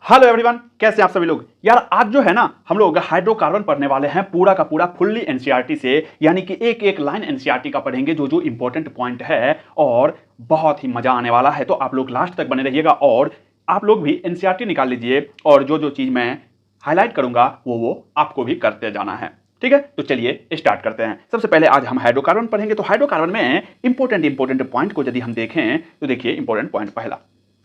Hello everyone, कैसे आप सभी लोग। यार आज जो है ना हम लोग हाइड्रोकार्बन पढ़ने वाले हैं पूरा का पूरा फुल्ली एनसीईआरटी से, यानी कि एक एक लाइन एनसीईआरटी का पढ़ेंगे जो जो इंपॉर्टेंट पॉइंट है और बहुत ही मजा आने वाला है। तो आप लोग लास्ट तक बने रहिएगा और आप लोग भी एनसीईआरटी निकाल लीजिए और जो जो चीज मैं हाईलाइट करूंगा वो आपको भी करते जाना है। ठीक है, तो चलिए स्टार्ट करते हैं। सबसे पहले आज हम हाइड्रोकार्बन पढ़ेंगे। तो हाइड्रोकार्बन में इंपॉर्टेंट पॉइंट को यदि हम देखें तो देखिए इंपॉर्टेंट पॉइंट पहला,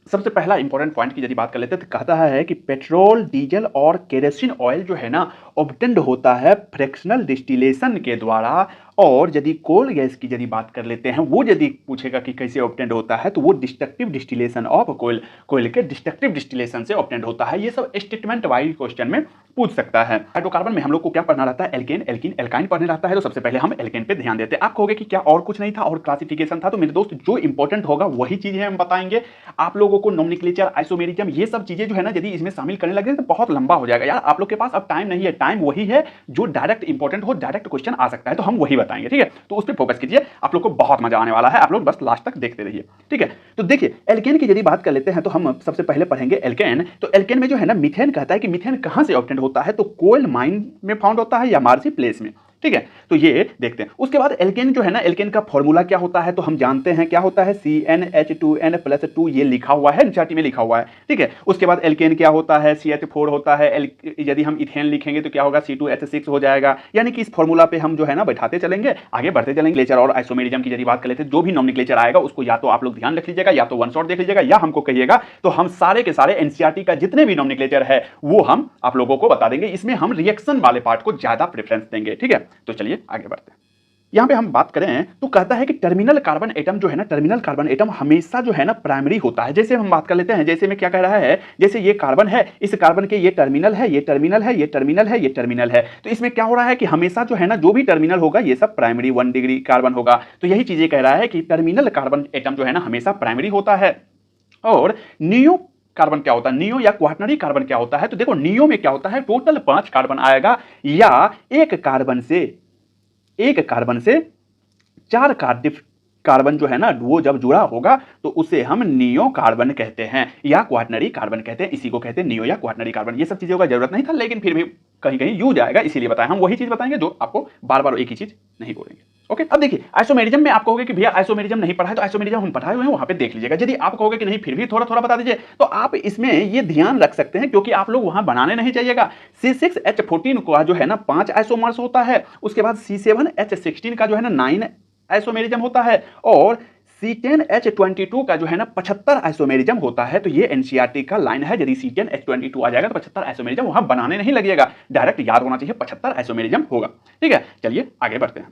सबसे पहला इंपॉर्टेंट पॉइंट की यदि बात कर लेते हैं तो कहता है कि पेट्रोल, डीजल और केरोसिन ऑयल जो है ना ऑब्टेन्ड होता है फ्रैक्शनल डिस्टिलेशन के द्वारा। और यदि कोल गैस की यदि बात कर लेते हैं, वो यदि पूछेगा कि कैसे ऑब्टेन्ड होता है तो वो डिस्ट्रक्टिव डिस्टिलेशन ऑफ कोयल के डिस्ट्रक्टिव डिस्टिलेशन से ऑब्टेन्ड होता है। ये सब स्टेटमेंट वाइज क्वेश्चन में पूछ सकता है। हाइड्रोकार्बन में हम लोग को क्या पढ़ना रहता है? एल्केन, एल्कीन, एल्काइन पढ़ने रहता है। तो सबसे पहले हम एल्केन पे ध्यान देते हैं। आप कहोगे कि क्या और कुछ नहीं था और क्लासिफिकेशन था? तो मेरे दोस्त जो इंपॉर्टेंट होगा वही चीजें हम बताएंगे आप लोगों को। नोमेनक्लेचर, आइसोमेरिज्म, ये सब चीजें जो है ना यदि इसमें शामिल करने लगे तो बहुत लंबा हो जाएगा। यार आप लोग के पास अब टाइम नहीं है, टाइम वही है जो डायरेक्ट इंपॉर्टेंट हो, डायरेक्ट क्वेश्चन आ सकता है तो हम वही बताएंगे। ठीक है, तो उस पर फोकस कीजिए, आप लोग को बहुत मजा आने वाला है। आप लोग बस लास्ट तक देखते रहिए। ठीक है, तो देखिए एल्केन की यदि बात कर लेते हैं तो हम सबसे पहले पढ़ेंगे एल्केन। तो एल्केन में जो है ना मीथेन कहता है कि मीथेन कहां से ऑब्टेन्ड होता है, तो कोल माइन में फाउंड होता है या मार्सी प्लेस में। ठीक है, तो ये देखते हैं। उसके बाद एल्केन जो है ना, एल्केन का फॉर्मूला क्या होता है तो हम जानते हैं क्या होता है, CnH2n+2, ये लिखा हुआ है एनसीईआरटी में लिखा हुआ है। ठीक है, उसके बाद एल्केन क्या होता है, CH4 होता है। यदि हम इथेन लिखेंगे तो क्या होगा, C2H6 हो जाएगा। यानी कि इस फॉर्मूला पे हम जो है ना बैठाते चलेंगे, आगे बढ़ते चलेंगे। लेचर और आइसोमेरिज्म की यदि बात कर लेते हैं, जो भी नोमेनक्लेचर आएगा उसको या तो आप लोग ध्यान रख लीजिएगा या तो वन शॉट देख लीजिएगा या हमको कहिएगा, तो हम सारे के सारे एनसीईआरटी का जितने भी नोमेनक्लेचर है वो हम आप लोगों को बता देंगे। इसमें हम रिएक्शन वाले पार्ट को ज्यादा प्रेफरेंस देंगे। ठीक है, तो चलिए आगे बढ़ते हैं। यहां पे हम बात करें तो कहता है कि टर्मिनल कार्बन एटम जो है ना, टर्मिनल कार्बन एटम हमेशा जो है ना प्राइमरी होता है। जैसे हम बात कर लेते हैं, जैसे में क्या कह रहा है, जैसे ये कार्बन है, इस कार्बन के ये टर्मिनल है, ये टर्मिनल है, ये टर्मिनल है, ये टर्मिनल है। तो इसमें क्या हो रहा है कि हमेशा जो है ना जो भी टर्मिनल होगा ये सब प्राइमरी 1 डिग्री कार्बन होगा। तो यही चीजें कह रहा है कि टर्मिनल कार्बन एटम जो है ना हमेशा प्राइमरी होता है। और नियो कार्बन क्या होता है, नियो या क्वाटनरी कार्बन क्या होता है, तो देखो नियो में क्या होता है, टोटल 5 कार्बन आएगा या एक कार्बन से 4 कार्बन जो है ना वो जब जुड़ा होगा तो उसे हम नियो कार्बन कहते हैं या क्वाटनरी कार्बन कहते हैं। इसी को कहते हैं नियो या क्वाटनरी कार्बन। ये सब चीजों का जरूरत नहीं था लेकिन फिर भी कहीं कहीं यूज आएगा, इसीलिए बताया। हम वही चीज बताएंगे जो आपको बार बार एक ही चीज नहीं बोलेंगे। ओके, अब देखिए आइसोमेरिज्म में आप कहोगे कि भैया आइसोमेरिज्म नहीं पढ़ा है, तो आइसोमेरिज्म हम पढ़ाए हुए हैं, वहां पे देख लीजिएगा। यदि आप कहोगे कि नहीं फिर भी थोड़ा थोड़ा बता दीजिए, तो आप इसमें ये ध्यान रख सकते हैं क्योंकि आप लोग वहां बनाने नहीं जाइएगा। C6H14 का जो है ना 5 आइसोमर्स होता है। उसके बाद C7H16 का जो है ना 9 आइसोमेरिज्म होता है और C10H22 का जो है ना 75 आइसोमेरिज्म होता है। तो ये एनसीईआरटी का लाइन है। यदि C10H22 आ जाएगा तो 75 आइसोमेरिज्म वहां बनाने नहीं लगिएगा, डायरेक्ट याद होना चाहिए 75 आइसोमेरिज्म होगा। ठीक है, चलिए आगे बढ़ते हैं।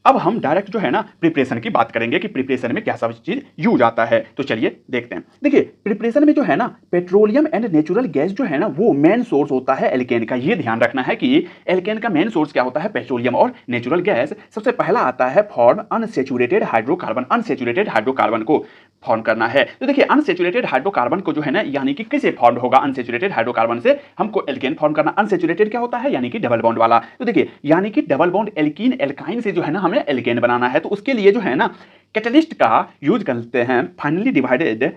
अब हम डायरेक्ट जो है ना प्रिपरेशन की बात करेंगे कि प्रिपरेशन में क्या सब चीज यूज आता है। तो चलिए देखते हैं। देखिए प्रिपरेशन में जो है ना पेट्रोलियम एंड नेचुरल गैस जो है ना वो मेन सोर्स होता है एल्केन का। ये ध्यान रखना है कि एल्केन का मेन सोर्स क्या होता है, पेट्रोलियम और नेचुरल गैस। सबसे पहला आता है form unsaturated hydrocarbon. Unsaturated hydrocarbon को फॉर्म करना है। तो देखिए अनसेचुरेटेड हाइड्रोकार्बन को जो है ना यानी कि किसे फॉर्म होगा, अनसेचुरेटेड हाइड्रोकार्बन से हमको एल्केन फॉर्म करना। अनसेचुरेटेड क्या होता है, यानी कि डबल बॉन्ड वाला। तो देखिए यानी कि डबल बॉन्ड एल्कीन एल्काइन से जो है ना हमें एल्केन बनाना है। तो उसके लिए जो है ना कैटलिस्ट का यूज करते हैं, फाइनली डिवाइडेड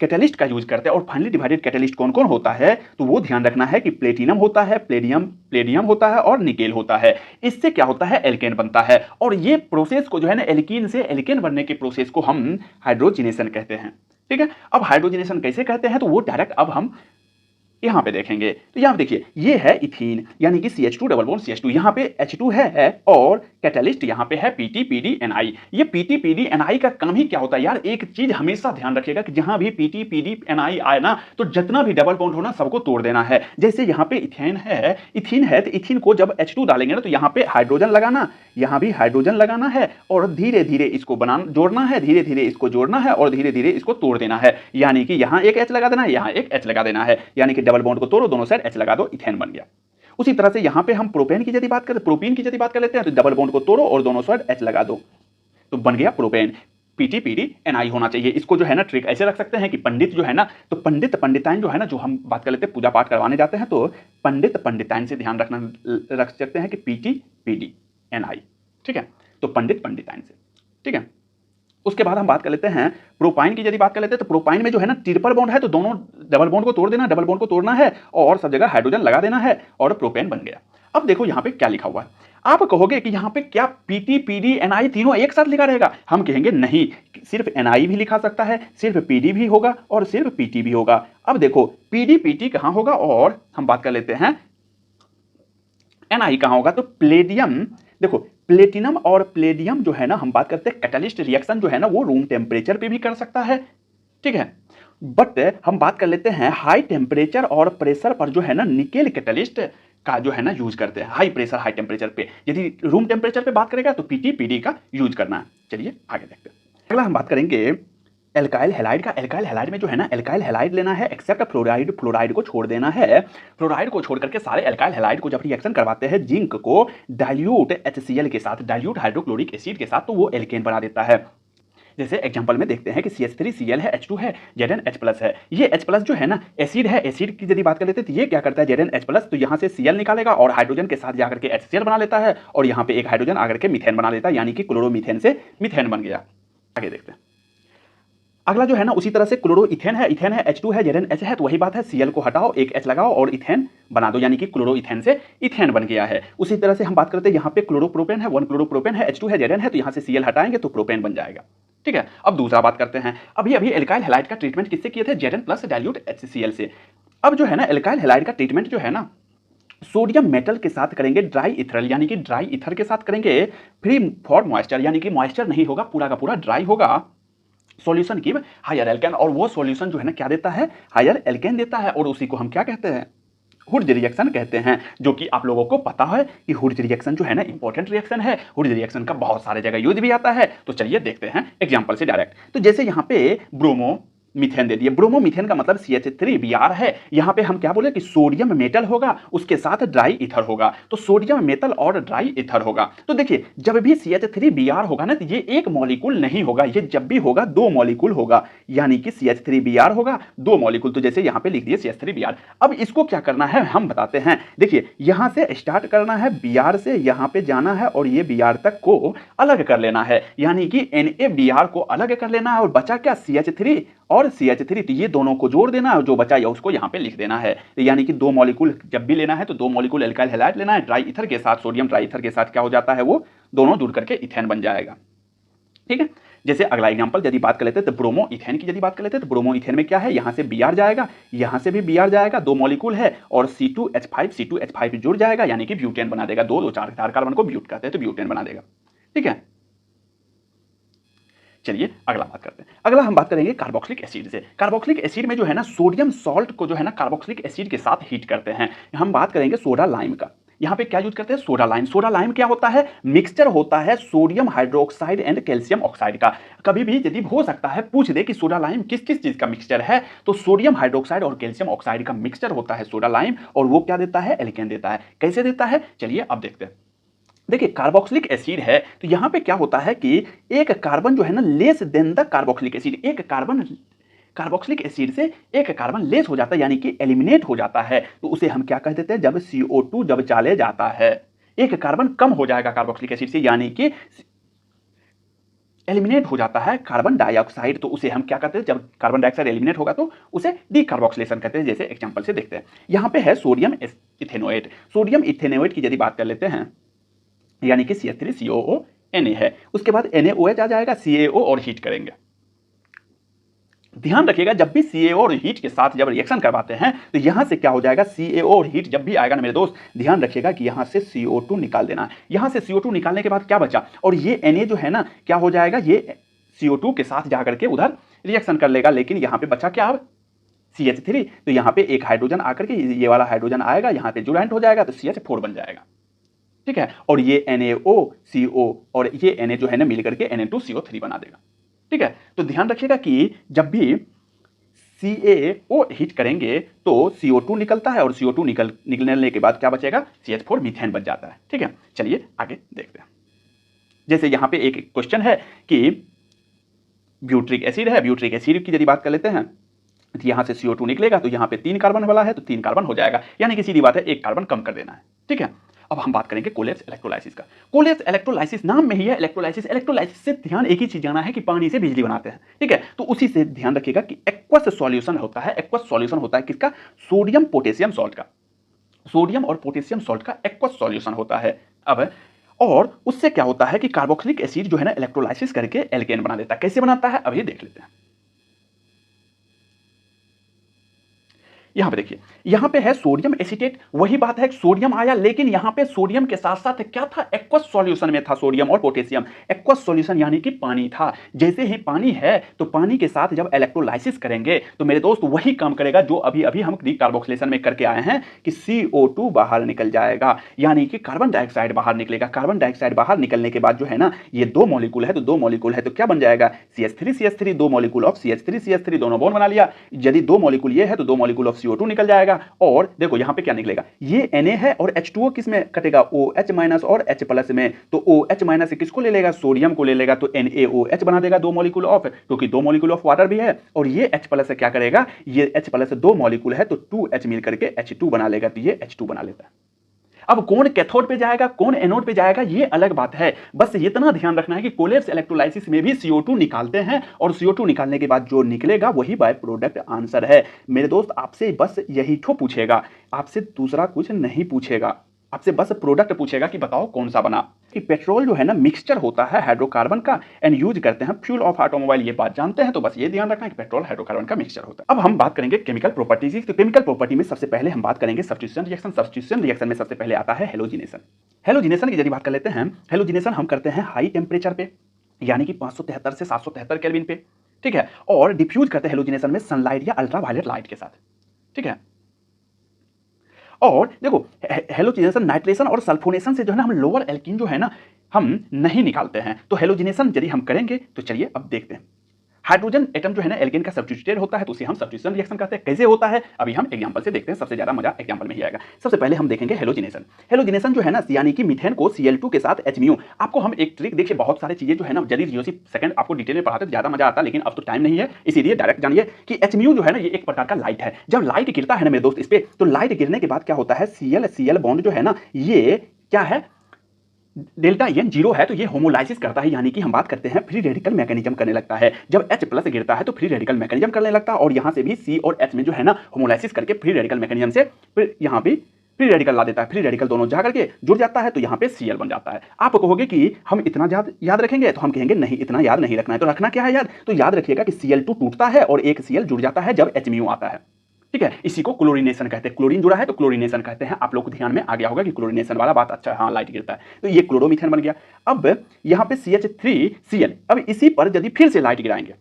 कैटलिस्ट का यूज करते हैं। और फाइनली डिवाइडेड कैटलिस्ट कौन कौन होता है, तो वो ध्यान रखना है कि प्लेटिनम होता है, प्लेडियम होता है और निकेल होता है। इससे क्या होता है, एल्केन बनता है। और ये प्रोसेस को जो है ना एल्कीन से एल्केन बनने के प्रोसेस को हम हाइड्रोजिनेशन कहते हैं। ठीक है, अब हाइड्रोजिनेशन कैसे कहते हैं तो वो डायरेक्ट अब हम यहां पे देखेंगे। तो यहां पे देखिए ये है इथीन यानी कि CH2 डबल बॉन्ड CH2, यहां पे H2 है और कैटलिस्ट यहां पे है PTPDNI। ये PTPDNI का काम ही क्या होता है यार, एक चीज हमेशा ध्यान रखिएगा कि जहां भी PTPDNI आए ना तो जितना भी डबल बॉन्ड हो ना सबको तोड़ देना है। जैसे यहां पे इथेन है तो इथीन को जब H2 डालेंगे ना तो यहां पे हाइड्रोजन लगाना, यहां भी हाइड्रोजन लगाना है और धीरे धीरे इसको जोड़ना है, धीरे धीरे इसको जोड़ना है और धीरे धीरे इसको तोड़ देना है। यानी कि यहां एक H लगा देना है, यहां एक H लगा देना है, यानी कि डबल बॉन्ड को तोड़ो, दोनों साइड H लगा दो, इथेन बन गया। उसी तरह से यहां पे हम प्रोपेन की यदि बात करें, प्रोपीन की यदि बात कर लेते हैं तो डबल बॉन्ड को तोड़ो और दोनों साइड H लगा दो, तो बन गया प्रोपेन। PTPDNI होना चाहिए। इसको जो है ना ट्रिक ऐसे रख सकते हैं कि पंडित जो है ना, तो पंडित पंडिताइन जो है ना, जो हम बात कर लेते हैं पूजा पाठ करवाने जाते हैं तो पंडित पंडिताइन से ध्यान रख सकते हैं कि PTPDNI। ठीक है, तो पंडित पंडिताइन से। ठीक है, उसके बाद हम बात कर लेते हैं प्रोपाइन की। यदि बात कर लेते हैं तो प्रोपाइन में जो है ना ट्रिपल बॉन्ड है, तो दोनों डबल बॉन्ड को तोड़ देना, डबल बॉन्ड को तोड़ना है और सब जगह हाइड्रोजन लगा देना है और प्रोपेन बन गया। अब देखो यहाँ पे क्या लिखा हुआ है। आप कहोगे कि यहाँ पे क्या पीटी पीडी एनआई तीनों एक साथ लिखा रहेगा? हम कहेंगे नहीं, सिर्फ एनआई भी लिखा सकता है, सिर्फ पीडी भी होगा और सिर्फ पीटी भी होगा। अब देखो पीडी पीटी कहां होगा और हम बात कर लेते हैं एनआई कहां होगा। तो प्लेडियम, देखो प्लेटिनम और प्लेडियम जो है ना, हम बात करते हैं कैटलिस्ट रिएक्शन जो है ना वो रूम टेम्परेचर पे भी कर सकता है, ठीक है। बट हम बात कर लेते हैं हाई टेम्परेचर और प्रेशर पर जो है ना निकेल कैटलिस्ट का जो है ना यूज करते हैं। हाई प्रेशर हाई टेम्परेचर पे, यदि रूम टेम्परेचर पे बात करेगा तो पीटी पीडी का यूज करना है। चलिए आगे देखते हैं। अगला हम बात करेंगे एल्काइल हैलाइड का। एल्काइल हैलाइड में जो है ना एल्काइल हैलाइड लेना है एक्सेप्ट फ्लोराइड, फ्लोराइड को छोड़ देना है। फ्लोराइड को छोड़ करके सारे एल्काइल हैलाइड को जब रिएक्शन करवाते हैं जिंक को डाइल्यूट HCl के साथ, डाइल्यूट हाइड्रोक्लोरिक एसिड के साथ, तो वो एल्केन बना देता है। जैसे एग्जांपल में देखते हैं कि CH3Cl है, H2 है, ZnH+ है। ये H+ जो है ना एसिड है, एसिड की यदि बात कर लेते हैं तो ये क्या करता है ZnH+, तो यहाँ से Cl निकालेगा और हाइड्रोजन के साथ जाकर के HCl बना लेता है और यहाँ पे एक हाइड्रोजन आकर के मीथेन बना लेता है, यानी कि क्लोरोमीथेन से मीथेन बन गया। आगे देखते हैं। अगला जो है ना उसी तरह से क्लोरो इथेन है, इथेन है, H2 है, ZnH है, तो वही बात है Cl को हटाओ, एक H लगाओ और इथेन बना दो, यानी कि क्लोरो इथेन से इथेन बन गया है। उसी तरह से हम बात करते हैं यहाँ पे क्लोरोप्रोपेन है, 1 क्लोरोप्रोपेन है, H2 है, Zn है, तो यहाँ से Cl हटाएंगे तो प्रोपेन बन जाएगा, ठीक है। अब दूसरा बात करते हैं, अभी एल्काइल हैलाइड का ट्रीटमेंट किससे किए थे? Zn+ डाइल्यूट HCl से। अब जो है ना एल्काइल हैलाइड का ट्रीटमेंट जो है ना सोडियम मेटल के साथ करेंगे, ड्राई इथरल यानी कि ड्राई ईथर के साथ करेंगे, फ्री फॉर मॉइस्चर यानी कि मॉइस्चर नहीं होगा, पूरा का पूरा ड्राई होगा। सॉल्यूशन की हायर एल्केन, और वो सॉल्यूशन जो है ना क्या देता है? हायर एल्केन देता है, और उसी को हम क्या कहते हैं? हुर्ज रिएक्शन कहते हैं। जो कि आप लोगों को पता है कि हुर्ज रिएक्शन जो है ना इंपॉर्टेंट रिएक्शन है। हुर्ज रिएक्शन का बहुत सारे जगह यूज भी आता है। तो चलिए देखते हैं एग्जांपल से डायरेक्ट। तो जैसे यहाँ पे ब्रोमो मीथेन दे दिए, ब्रोमोमीथेन का मतलब CH3Br है। यहाँ पे हम क्या बोले कि सोडियम मेटल होगा, उसके साथ ड्राई ईथर होगा, तो सोडियम मेटल और ड्राई ईथर होगा। तो देखिए जब भी CH3Br होगा ना तो ये एक मॉलिक्यूल नहीं होगा, ये जब भी होगा 2 मॉलिक्यूल होगा, यानी कि CH3Br होगा 2 मॉलिक्यूल। तो जैसे यहाँ पे लिख दिए CH3Br। अब इसको क्या करना है हम बताते हैं। देखिए यहाँ से स्टार्ट करना है Br से, यहाँ पे जाना है और ये Br तक को अलग कर लेना है, यानी कि NaBr को अलग कर लेना है, और बचा क्या? CH3 और CH3, तो ये दोनों को जोड़ देना है, जो बचा है उसको यहाँ पे लिख देना है। यानी कि 2 मॉलिक्यूल जब भी लेना है तो 2 मॉलिक्यूल एल्काइल हैलाइड लेना है, ड्राई ईथर के साथ, सोडियम ड्राई ईथर के साथ क्या हो जाता है? वो दोनों जुड़ करके इथेन बन जाएगा, ठीक है। जैसे अगला एग्जांपल यदि बात कर लेते हैं तो ब्रोमो इथेन की यदि बात कर लेते हैं तो ब्रोमो इथेन में क्या है? यहाँ से Br जाएगा, यहाँ से भी Br जाएगा, 2 मॉलिक्यूल है, और C2H5 जुड़ जाएगा, यानी कि ब्यूटेन बना देगा। 2 4 कार्बन को ब्यूट कहते हैं, तो ब्यूटेन बना देगा, ठीक है। चलिए अगला बात करते हैं। अगला हम बात करेंगे कार्बोक्सिलिक एसिड से। कार्बोक्सिलिक एसिड में जो है ना सोडियम सॉल्ट को जो है ना कार्बोक्सिलिक एसिड के साथ हीट करते हैं। हम बात करेंगे सोडा लाइम का। यहाँ पे क्या यूज करते हैं? Soda lime. सोडा लाइम क्या होता है? मिक्सचर होता है sodium hydroxide and calcium oxide का। कभी भी यदि हो सकता है पूछ दे कि सोडा लाइम किस किस चीज का मिक्सचर है, तो सोडियम हाइड्रोक्साइड और कैल्शियम ऑक्साइड का मिक्सचर होता है सोडा लाइम, और वो क्या देता है? एल्केन देता है। कैसे देता है? चलिए अब देखते हैं। देखिए कार्बोक्सिलिक एसिड है तो यहाँ पे क्या होता है कि एक कार्बन जो है ना less than the carboxylic acid, एक कार्बन कार्बोक्सिलिक एसिड से एक कार्बन लेस हो जाता है, यानी कि एलिमिनेट हो जाता है, तो उसे हम क्या कह देते हैं? जब CO2 जब चले जाता है, एक कार्बन कम हो जाएगा कार्बोक्सिलिक एसिड से, यानी कि एलिमिनेट हो जाता है कार्बन डाइऑक्साइड, तो उसे हम क्या कहते हैं? जब कार्बन डाइऑक्साइड एलिमिनेट होगा तो उसे डीकार्बोक्सिलेशन कहते हैं। जैसे एग्जांपल से देखते हैं, यहाँ पे है सोडियम इथेनोएट। सोडियम इथेनोएट की यदि बात कर लेते हैं, यानी कि CH3COO Na है, उसके बाद NaOH आ जाएगा, CaO और हीट करेंगे। ध्यान रखिएगा जब भी CaO और हीट के साथ जब रिएक्शन करवाते हैं तो यहां से क्या हो जाएगा? CaO और हीट जब भी आएगा ना मेरे दोस्त, ध्यान रखिएगा कि यहां से CO2 निकाल देना है। यहां से CO2 निकालने के बाद क्या बचा? और ये Na जो है ना क्या हो जाएगा? ये CO2 के साथ जाकर के उधर रिएक्शन कर लेगा, लेकिन यहाँ पे बचा क्या? अब CH3, तो यहाँ पे एक हाइड्रोजन आकर के ये वाला हाइड्रोजन आएगा, यहाँ पे ज्वाइंट हो जाएगा, तो CH4 बन जाएगा, ठीक है। और ये NaOCO और ये Na जो है ना मिलकर के Na2CO3 बना देगा, ठीक है। तो ध्यान रखिएगा कि जब भी CaO हीट करेंगे तो CO2 निकलता है, और CO2 निकलने के बाद क्या बचेगा? CH4 मीथेन बच जाता है, ठीक है। चलिए आगे देखते हैं। जैसे यहाँ पे एक क्वेश्चन है कि ब्यूट्रिक एसिड है, ब्यूट्रिक एसिड की यदि बात कर लेते हैं तो यहाँ से CO2 निकलेगा, तो यहाँ पे 3 कार्बन वाला है तो 3 कार्बन हो जाएगा, यानी कि सीधी बात है 1 कार्बन कम कर देना है, ठीक है। अब हम बात करेंगे कोलेप्स इलेक्ट्रोलाइसिस का। कोलेप्स इलेक्ट्रोलाइसिस नाम में ही है इलेक्ट्रोलाइसिस। इलेक्ट्रोलाइसिस से ध्यान एक ही चीज जाना है कि पानी से बिजली बनाते हैं, ठीक है। तो उसी से ध्यान रखिएगा कि एक्वस सॉल्यूशन होता है। एक्वस सॉल्यूशन होता है किसका? सोडियम पोटेशियम सॉल्ट का। सोडियम और पोटेशियम सॉल्ट का एक्वस सॉल्यूशन होता है। अब और उससे क्या होता है कि कार्बोक्सिलिक एसिड जो है ना इलेक्ट्रोलाइसिस करके एल्केन बना देता है। कैसे बनाता है अब ये देख लेते हैं। यहां पे देखिए, यहां पे है सोडियम एसीटेट। वही बात है, सोडियम आया लेकिन यहां पे सोडियम के साथ साथ क्या था? एक्वस सॉल्यूशन में था सोडियम और पोटेशियम। एक्वस सॉल्यूशन यानी कि पानी था। जैसे ही पानी है तो पानी के साथ जब इलेक्ट्रोलाइसिस करेंगे तो मेरे दोस्त वही काम करेगा जो अभी अभी हम डीकार्बोक्सिलेशन में करके आए हैं कि CO2 बाहर निकल जाएगा, यानी कि कार्बन डाइऑक्साइड बाहर निकलेगा। कार्बन डाइऑक्साइड बाहर निकलने के बाद जो है ना, ये दो मॉलिक्यूल है, तो दो मॉलिक्यूल है तो क्या बन जाएगा? CH3 दो मॉलिक्यूल ऑफ CH3 दोनों बॉन्ड बना लिया। यदि दो मॉलिक्यूल ये है तो दो मॉलिक्यूल ऑफ CO2 निकल जाएगा। और देखो यहां पे क्या निकलेगा, ये Na है और H2O किस में कटेगा? OH माइनस और H प्लस में। तो OH माइनस किसको ले लेगा? सोडियम को ले लेगा, तो NaOH बना देगा दो मॉलिक्यूल ऑफ, क्योंकि दो मॉलिक्यूल ऑफ वाटर भी है। और ये H प्लस से क्या करेगा? ये H प्लस दो मॉलिक्यूल है तो 2H मिल करके H2 बना लेगा, तो ये H2 बना लेता है। अब कौन कैथोड पे जाएगा कौन एनोड पे जाएगा ये अलग बात है। बस इतना ध्यान रखना है कि कोलेप्स इलेक्ट्रोलाइसिस में भी CO2 निकालते हैं और CO2 निकालने के बाद जो निकलेगा वही बाय प्रोडक्ट आंसर है। मेरे दोस्त आपसे बस यही ठो पूछेगा, आपसे दूसरा कुछ नहीं पूछेगा। आपसे बस प्रोडक्ट पूछेगा कि बताओ कौन सा बना। कि पेट्रोल जो है ना मिक्सचर होता है हाइड्रोकार्बन का एंड यूज करते हैं फ्यूल ऑफ ऑटोमोबाइल, ये बात जानते हैं। तो बस ये ध्यान रखना है कि पेट्रोल हाइड्रोकार्बन का मिक्सचर होता है। अब हम बात करेंगे केमिकल प्रॉपर्टीज की। तो केमिकल प्रॉपर्टी में सबसे पहले हम बात करेंगे सब्स्टिट्यूशन रिएक्शन। सब्स्टिट्यूशन रिएक्शन में सबसे पहले आता है हेलोजिनेशन। हेलोजिनेशन की यदि बात कर लेते हैं, हेलोजिनेशन हम करते हैं हाई टेम्परेचर पे, यानी कि 573 से 773 केल्विन पे, ठीक है। और डिफ्यूज करते हैं हेलोजिनेशन में सनलाइट या अल्ट्रावायलेट लाइट के साथ, ठीक है। और देखो हेलोजिनेशन नाइट्रेशन और सल्फोनेशन से जो है ना हम लोअर एल्कीन जो है ना हम नहीं निकालते हैं। तो हेलोजिनेशन यदि हम करेंगे तो चलिए अब देखते हैं। हाइड्रोजन एटम जो है ना एल्केन का सब्स्टिट्यूटेड होता है तो उसे हम सब्स्टिट्यूशन रिएक्शन कहते हैं। कैसे होता है अभी हम एग्जांपल से देखते हैं, सबसे ज्यादा मजा एग्जांपल में ही आएगा। सबसे पहले हम देखेंगे हेलोजिनेशन। हेलोजिनेशन जो है ना यानी कि मीथेन को Cl2 के साथ HMU। आपको हम एक ट्रिक देखिए, बहुत सारी चीजें जो है ना यदि जीओसी सेकंड आपको डिटेल में पढ़ाते तो ज्यादा मजा आता, लेकिन अब तो टाइम नहीं है, इसीलिए डायरेक्ट जानिए कि HMU जो है ना ये एक प्रकार का लाइट है। जब लाइट गिरता है ना मेरे दोस्त इस पे, तो लाइट गिरने के बाद क्या होता है, Cl बॉन्ड जो है ना ये क्या है, डेल्टा एन जीरो है तो ये होमोलाइसिस करता है, यानी कि हम बात करते हैं फ्री रेडिकल मैकेनिज्म करने लगता है। जब H प्लस गिरता है तो फ्री रेडिकल मैकेनिज्म करने लगता है और यहां से भी C और H में जो है ना होमोलाइसिस करके फ्री रेडिकल मैकेनिज्म से फिर यहां भी फ्री रेडिकल ला देता है। फ्री रेडिकल दोनों जा करके जुड़ जाता है तो यहां पे Cl बन जाता है। आप कहोगे कि हम इतना याद रखेंगे, तो हम कहेंगे नहीं इतना याद नहीं रखना है। तो रखना क्या है याद, तो याद रखिएगा कि Cl2 टूटता है और एक Cl जुड़ जाता है जब HMU आता है, ठीक है। इसी को क्लोरीनेशन कहते हैं। क्लोरीन जुड़ा है तो क्लोरीनेशन कहते हैं। आप लोग को ध्यान में आ गया होगा कि क्लोरीनेशन वाला बात अच्छा है, हाँ लाइट गिरता है तो ये क्लोरोमीथेन बन गया। अब यहाँ पे CH3Cl, अब इसी पर यदि फिर से लाइट गिराएंगे,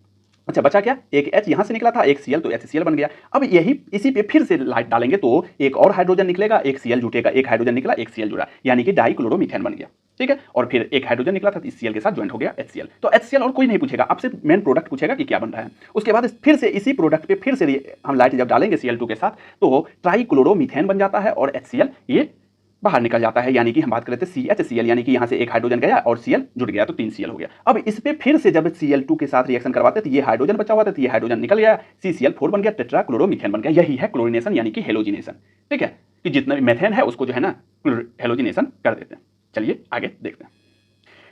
अच्छा बचा क्या, एक H यहां से निकला था, एक Cl तो HCl बन गया। अब यही इसी पे फिर से लाइट डालेंगे तो एक और हाइड्रोजन निकलेगा, एक Cl जुटेगा, एक हाइड्रोजन निकला एक Cl जुड़ा, यानी कि डाइक्लोरोमीथेन बन गया, ठीक है। और फिर एक हाइड्रोजन निकला था इस Cl के साथ ज्वाइंट हो गया HCl। तो HCl और कोई नहीं पूछेगा, आपसे मेन प्रोडक्ट पूछेगा कि क्या बन रहा है। उसके बाद फिर से इसी प्रोडक्ट पे फिर से हम लाइट जब डालेंगे Cl2 के साथ तो ट्राइक्लोरोमीथेन बन जाता है और HCl ये बाहर निकल जाता है, यानी कि हम बात करते हैं CHCl, यानी कि यहां से एक हाइड्रोजन गया और Cl जुड़ गया तो 3 Cl हो गया। अब इस पे फिर से जब Cl2 के साथ रिएक्शन करवाते तो ये हाइड्रोजन बचा हुआ था तो ये हाइड्रोजन निकल गया, CCl4 बन गया, टेट्राक्लोरोमीथेन बन गया। यही है क्लोरीनेशन यानी कि हेलोजिनेशन, ठीक है। कि जितना भी मेथेन है उसको जो है ना हेलोजिनेशन कर देते हैं। चलिए आगे देखते हैं।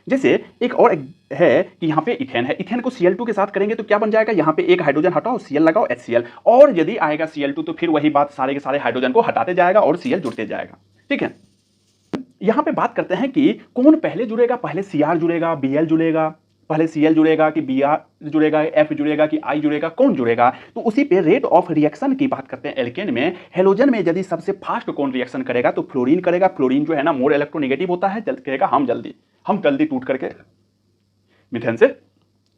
जैसे एक और है कि यहाँ पे इथेन है, इथेन को Cl2 के साथ करेंगे तो क्या बन जाएगा, यहाँ पे एक हाइड्रोजन हटाओ Cl लगाओ HCl, और यदि आएगा Cl2 तो फिर वही बात सारे के सारे हाइड्रोजन को हटाते जाएगा और Cl जुड़ते जाएगा, ठीक है। यहां पे बात करते हैं कि कौन पहले जुड़ेगा, पहले Cr जुड़ेगा Bl जुड़ेगा, पहले Cl जुड़ेगा कि Br जुड़ेगा, F जुड़ेगा कि I जुड़ेगा, कौन जुड़ेगा। तो उसी पे रेट ऑफ रिएक्शन की बात करते हैं। एल्केन में हेलोजन में यदि सबसे फास्ट कौन रिएक्शन करेगा तो फ्लोरीन करेगा। फ्लोरीन जो है ना मोर इलेक्ट्रोनेगेटिव होता है, कहेगा हम जल्दी टूट करके मीथेन से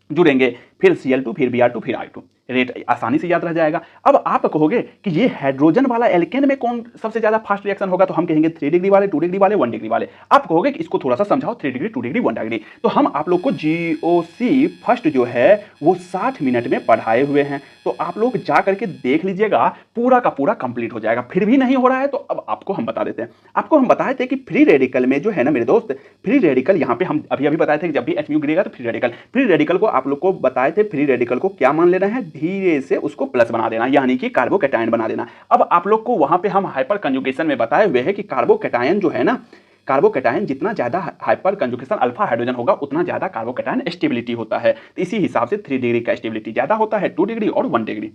जुड़ेंगे, फिर Cl2 फिर Br2 फिर I2, रेट आसानी से याद रह जाएगा। अब आप कहोगे कि ये हाइड्रोजन वाला एल्केन में कौन सबसे ज्यादा फास्ट रिएक्शन होगा, तो हम कहेंगे 3 डिग्री वाले, 2 डिग्री वाले, 1 डिग्री वाले। आप कहोगे कि इसको थोड़ा सा समझाओ, 3 डिग्री, 2 डिग्री, 1 डिग्री। तो हम आप लोग को GOC फर्स्ट जो है वो 60 मिनट में पढ़ाए हुए हैं, तो आप लोग जा करके देख लीजिएगा, पूरा का पूरा कंप्लीट हो जाएगा। फिर भी नहीं हो रहा है तो अब आपको हम बता देते हैं। आपको हम बताए थे कि फ्री रेडिकल में जो है ना मेरे दोस्त, फ्री रेडिकल यहाँ पे हम अभी बताए थे कि जब भी HMU गिरेगा तो फ्री रेडिकल को आप लोग को बताए थे, फ्री रेडिकल को क्या मान लेना है, धीरे से उसको प्लस बना देना, यानी कि कार्बोकैटायन बना देना। अब आप लोग को वहां पे हम हाइपर कंजुगेशन में बताए हुए हैं कि कार्बोकैटायन जो है ना कार्बोकैटायन जितना ज्यादा हाइपर कंजुगेशन अल्फा हाइड्रोजन होगा उतना ज्यादा कार्बोकैटायन स्टेबिलिटी होता है। तो इसी हिसाब से 3 डिग्री का स्टेबिलिटी ज्यादा होता है, 2 डिग्री और 1 डिग्री।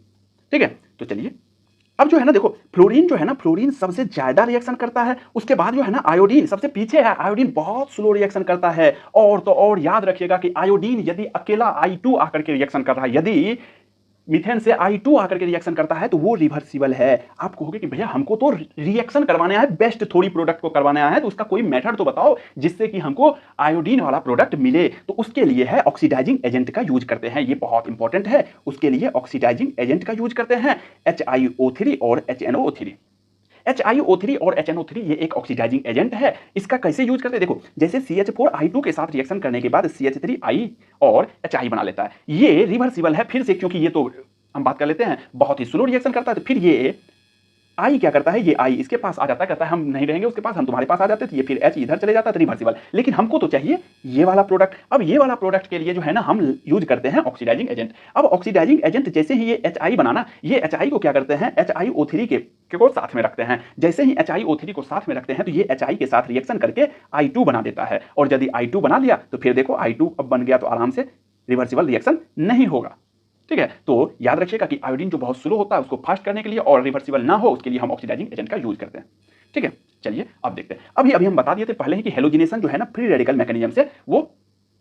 ठीक है, तो चलिए अब जो है ना देखो, फ्लोरीन जो है ना, फ्लोरीन सबसे ज्यादा रिएक्शन करता है। उसके बाद जो है ना आयोडीन सबसे पीछे है, आयोडीन बहुत स्लो रिएक्शन करता है। और तो और याद रखिएगा कि आयोडीन यदि अकेला I2 आकर के रिएक्शन कर रहा है, यदि मीथेन से I2 आकर के रिएक्शन करता है तो वो रिवर्सिबल है। आप कहोगे कि भैया हमको तो रिएक्शन करवाने आया है, बेस्ट थोड़ी प्रोडक्ट को करवाने आया है, तो उसका कोई मेथड तो बताओ जिससे कि हमको आयोडीन वाला प्रोडक्ट मिले। तो उसके लिए है ऑक्सीडाइजिंग एजेंट का यूज करते हैं, ये बहुत इंपॉर्टेंट है। उसके लिए ऑक्सीडाइजिंग एजेंट का यूज करते हैं, HiO3 और HNO3। HiO3 और HNO3 ये एक ऑक्सीडाइजिंग एजेंट है। इसका कैसे यूज करते हैं देखो, जैसे CH4I2 के साथ रिएक्शन करने के बाद CH3I और HI बना लेता है, ये रिवर्सिबल है फिर से, क्योंकि ये तो हम बात कर लेते हैं बहुत ही स्लो रिएक्शन करता है। तो फिर ये आई क्या करता है, ये आई इसके पास आ जाता है, कहता है हम नहीं रहेंगे उसके पास, हम तुम्हारे पास आ जाते हैं। तो ये फिर H इधर चले जाता है, तो रिवर्सिबल। लेकिन हमको तो चाहिए ये वाला प्रोडक्ट। अब ये वाला प्रोडक्ट के लिए जो है ना हम यूज करते हैं ऑक्सीडाइजिंग एजेंट। अब ऑक्सीडाइजिंग एजेंट जैसे ही ये HI बनाना, ये HI को क्या करते हैं, HiO3 के को साथ में रखते हैं। जैसे ही HiO3 को साथ में रखते हैं तो ये HI के साथ रिएक्शन करके I2 बना देता है। और यदि I2 बना लिया तो फिर देखो I2 अब बन गया, तो आराम से रिवर्सिबल रिएक्शन नहीं होगा। ठीक है, तो याद रखिएगा कि आयोडीन जो बहुत स्लो होता है उसको फास्ट करने के लिए और रिवर्सिबल ना हो उसके लिए हम ऑक्सीडाइजिंग एजेंट का यूज करते हैं। ठीक है, चलिए अब देखते हैं। अभी हम बता दिए थे पहले ही कि हेलोजिनेशन जो है ना फ्री रेडिकल मैकेनिज्म से वो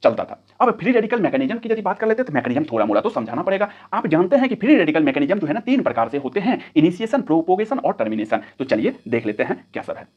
चलता था। अब फ्री रेडिकल मैकेनिज्म की यदि बात कर लेते हैं तो मैकेनिज्म थोड़ा मोड़ा तो समझाना पड़ेगा। आप जानते हैं कि फ्री रेडिकल मैकेनिज्म जो है ना 3 प्रकार से होते हैं, इनिशिएशन, प्रोपोगेशन और टर्मिनेशन। तो चलिए देख लेते हैं क्या सब है।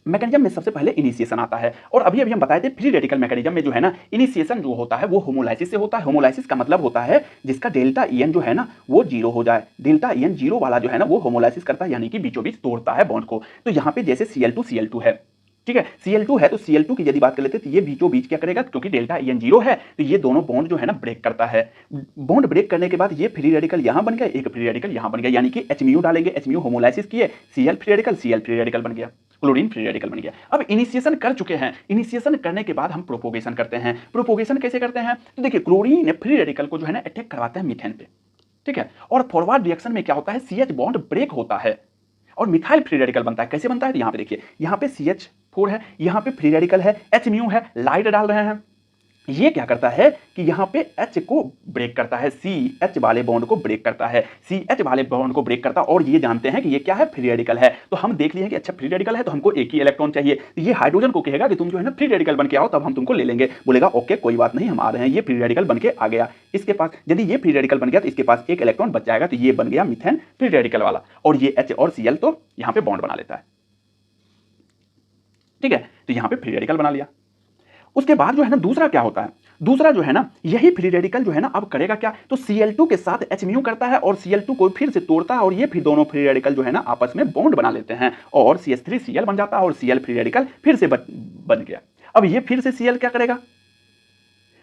मैकेनिज्म में सबसे पहले इनिशिएशन आता है। और अभी हम बताए थे फ्री रेडिकल मैकेनिज्म में जो है ना इनिशिएशन जो होता है वो होमोलाइसिस से होता है। होमोलाइसिस का मतलब होता है जिसका डेल्टा EN जो है ना वो 0 हो जाए। डेल्टा EN 0 वाला जो है ना वो होमोलाइसिस करता है, यानी कि बीचों बीच तोड़ता है बॉन्ड को। तो यहाँ पे जैसे Cl2 है, ठीक है, Cl2 है तो Cl2 की यदि बात कर लेते हैं तो ये बीचों बीच क्या करेगा, क्योंकि डेल्टा EN 0 है तो ये दोनों बॉन्ड जो है ना ब्रेक करता है। बॉन्ड ब्रेक करने के बाद ये फ्री रेडिकल यहाँ बन गया, एक फ्री रेडिकल यहाँ बन गया, यानी कि HMU डालेंगे, HMU होमोलाइसिस किए, Cl free radical, Cl free radical बन गया, क्लोरीन फ्री रेडिकल बन गया। अब इनिशिएशन कर चुके हैं, इनिशिएशन करने के बाद हम प्रोपोगेशन करते हैं। प्रोपोगेशन कैसे करते हैं, तो देखिए क्लोरीन फ्री रेडिकल को जो है ना अटैक करवाते हैं मीथेन पे, ठीक है, और फॉरवर्ड रिएक्शन में क्या होता है, CH बॉन्ड ब्रेक होता है और मिथाइल फ्री रेडिकल बनता है। कैसे बनता है, यहाँ पे देखिए, यहाँ पे CH4 है, यहाँ पे फ्री रेडिकल है, HMU है, लाइट डाल रहे हैं। ये क्या करता है कि यहाँ पे H को ब्रेक करता है, CH वाले बॉन्ड को ब्रेक करता है, CH वाले बॉन्ड को ब्रेक करता है। और ये जानते हैं कि ये क्या है, फ्री रेडिकल है। तो हम देख लिए कि अच्छा फ्री रेडिकल है तो हमको एक ही इलेक्ट्रॉन चाहिए। तो ये हाइड्रोजन को कहेगा कि तुम जो है ना फ्री रेडिकल बन के आओ, तब हम तुमको ले लेंगे। बोलेगा ओके कोई बात नहीं, हम आ रहे हैं। ये फ्री रेडिकल बन के आ गया इसके पास। यदि ये फ्री रेडिकल बन गया तो इसके पास एक इलेक्ट्रॉन बच जाएगा, तो ये बन गया मीथेन फ्री रेडिकल वाला। और ये H और Cl तो यहाँ पे बॉन्ड बना लेता है, ठीक है, तो यहाँ पे फ्री रेडिकल बना लिया। उसके बाद जो है ना दूसरा क्या होता है, दूसरा जो है ना यही फ्री रेडिकल जो है ना अब करेगा क्या, तो Cl2 के साथ HMU करता है और Cl2 को फिर से तोड़ता है और ये फिर दोनों फ्री रेडिकल जो है ना आपस में बॉन्ड बना लेते हैं और CH3Cl बन जाता है और Cl फ्री रेडिकल फिर से बन गया। अब ये फिर से Cl क्या करेगा,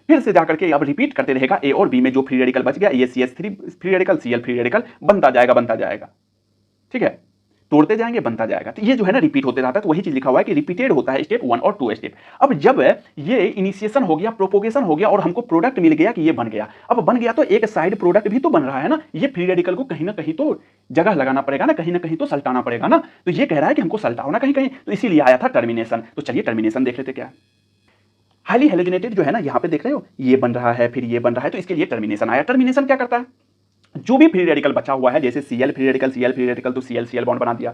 फिर से जाकर के अब रिपीट करते रहेगा, A और B में जो फ्री रेडिकल बच गया ये CH3 free radical, Cl free radical बनता जाएगा, ठीक है, तोड़ते जाएंगे बनता जाएगा। तो ये जो है ना रिपीट होते रहता है। तो वही चीज लिखा हुआ है कि रिपीटेड होता है स्टेप 1 और 2 स्टेप। अब जब ये इनिशिएशन हो गया, प्रोपोगेशन हो गया और हमको प्रोडक्ट मिल गया कि ये बन गया, अब बन गया तो एक साइड प्रोडक्ट भी तो बन रहा है ना। ये फ्री रेडिकल को कहीं ना कहीं तो जगह लगाना पड़ेगा ना, कहीं ना कहीं तो सल्टाना पड़ेगा ना। तो ये कह रहा है कि हमको सल्टाओ ना कहीं कहीं, तो इसीलिए आया था टर्मिनेशन। तो चलिए टर्मिनेशन देख लेते क्या है। हाईली हेलोजिनेटेड जो है ना यहाँ पे देख रहे हो, ये बन रहा है फिर ये बन रहा है, तो इसके लिए टर्मिनेशन आया। टर्मिनेशन क्या करता है, जो भी फ्री रेडिकल बचा हुआ है, जैसे Cl फ्री रेडिकल तो Cl बॉन्ड बना दिया।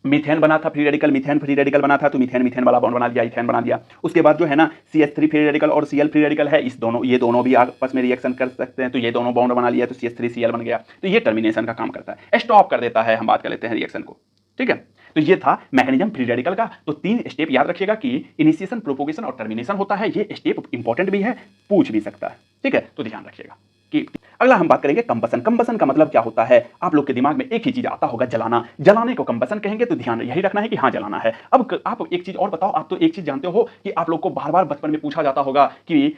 मीथेन बना था free radical, methane free radical बना था तो मीथेन वाला बॉन्ड बना दिया, इथेन बना दिया। उसके बाद जो है ना CH3 फ्री रेडिकल और Cl फ्री रेडिकल है, ये दोनों भी आपस में रिएक्शन कर सकते हैं, तो ये दोनों बॉन्ड बना लिया तो CH3Cl बन गया। तो ये टर्मिनेशन का काम करता है, स्टॉप कर देता है। हम बात कर लेते हैं रिएक्शन को, ठीक है। तो ये था मैकेनिज्म फ्री रेडिकल का। तो 3 स्टेप याद रखिएगा कि इनिशिएशन, प्रोपोगेशन और टर्मिनेशन होता है। ये स्टेप इंपॉर्टेंट भी है, पूछ भी सकता है, ठीक है, तो ध्यान रखिएगा। कि अगला हम बात करेंगे कंबसन। कंबसन का मतलब क्या होता है, आप लोग के दिमाग में एक ही चीज आता होगा, जलाना। जलाने को कंबसन कहेंगे, तो ध्यान यही रखना है कि हाँ जलाना है। अब आप एक चीज और बताओ, आप तो एक चीज जानते हो कि आप लोग को बार बार बचपन में पूछा जाता होगा कि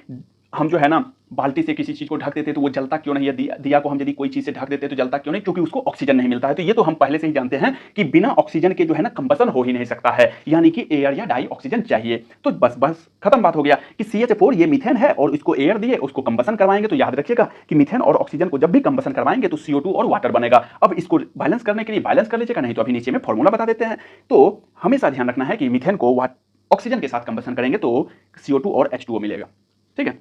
हम जो है ना बाल्टी से किसी चीज को ढक देते तो वो जलता क्यों नहीं, दिया को हम यदि कोई चीज से ढक देते तो जलता क्यों नहीं, क्योंकि उसको ऑक्सीजन नहीं मिलता है। तो ये तो हम पहले से ही जानते हैं कि बिना ऑक्सीजन के जो है ना कंबसन हो ही नहीं सकता है, यानी कि एयर या डाई ऑक्सीजन चाहिए। तो बस खत्म बात हो गया कि CH4 ये मीथेन है और इसको एयर दिए, उसको कंबसन करवाएंगे। तो याद रखिएगा कि मीथेन और ऑक्सीजन को जब भी कंबसन करवाएंगे तो CO2 और वाटर बनेगा। अब इसको बैलेंस करने के लिए बैलेंस कर लीजिएगा, नहीं तो अभी नीचे में फॉर्मूला बता देते हैं। तो हमेशा ध्यान रखना है कि मीथेन को ऑक्सीजन के साथ कंबसन करेंगे तो CO2 और H2O मिलेगा। ठीक है,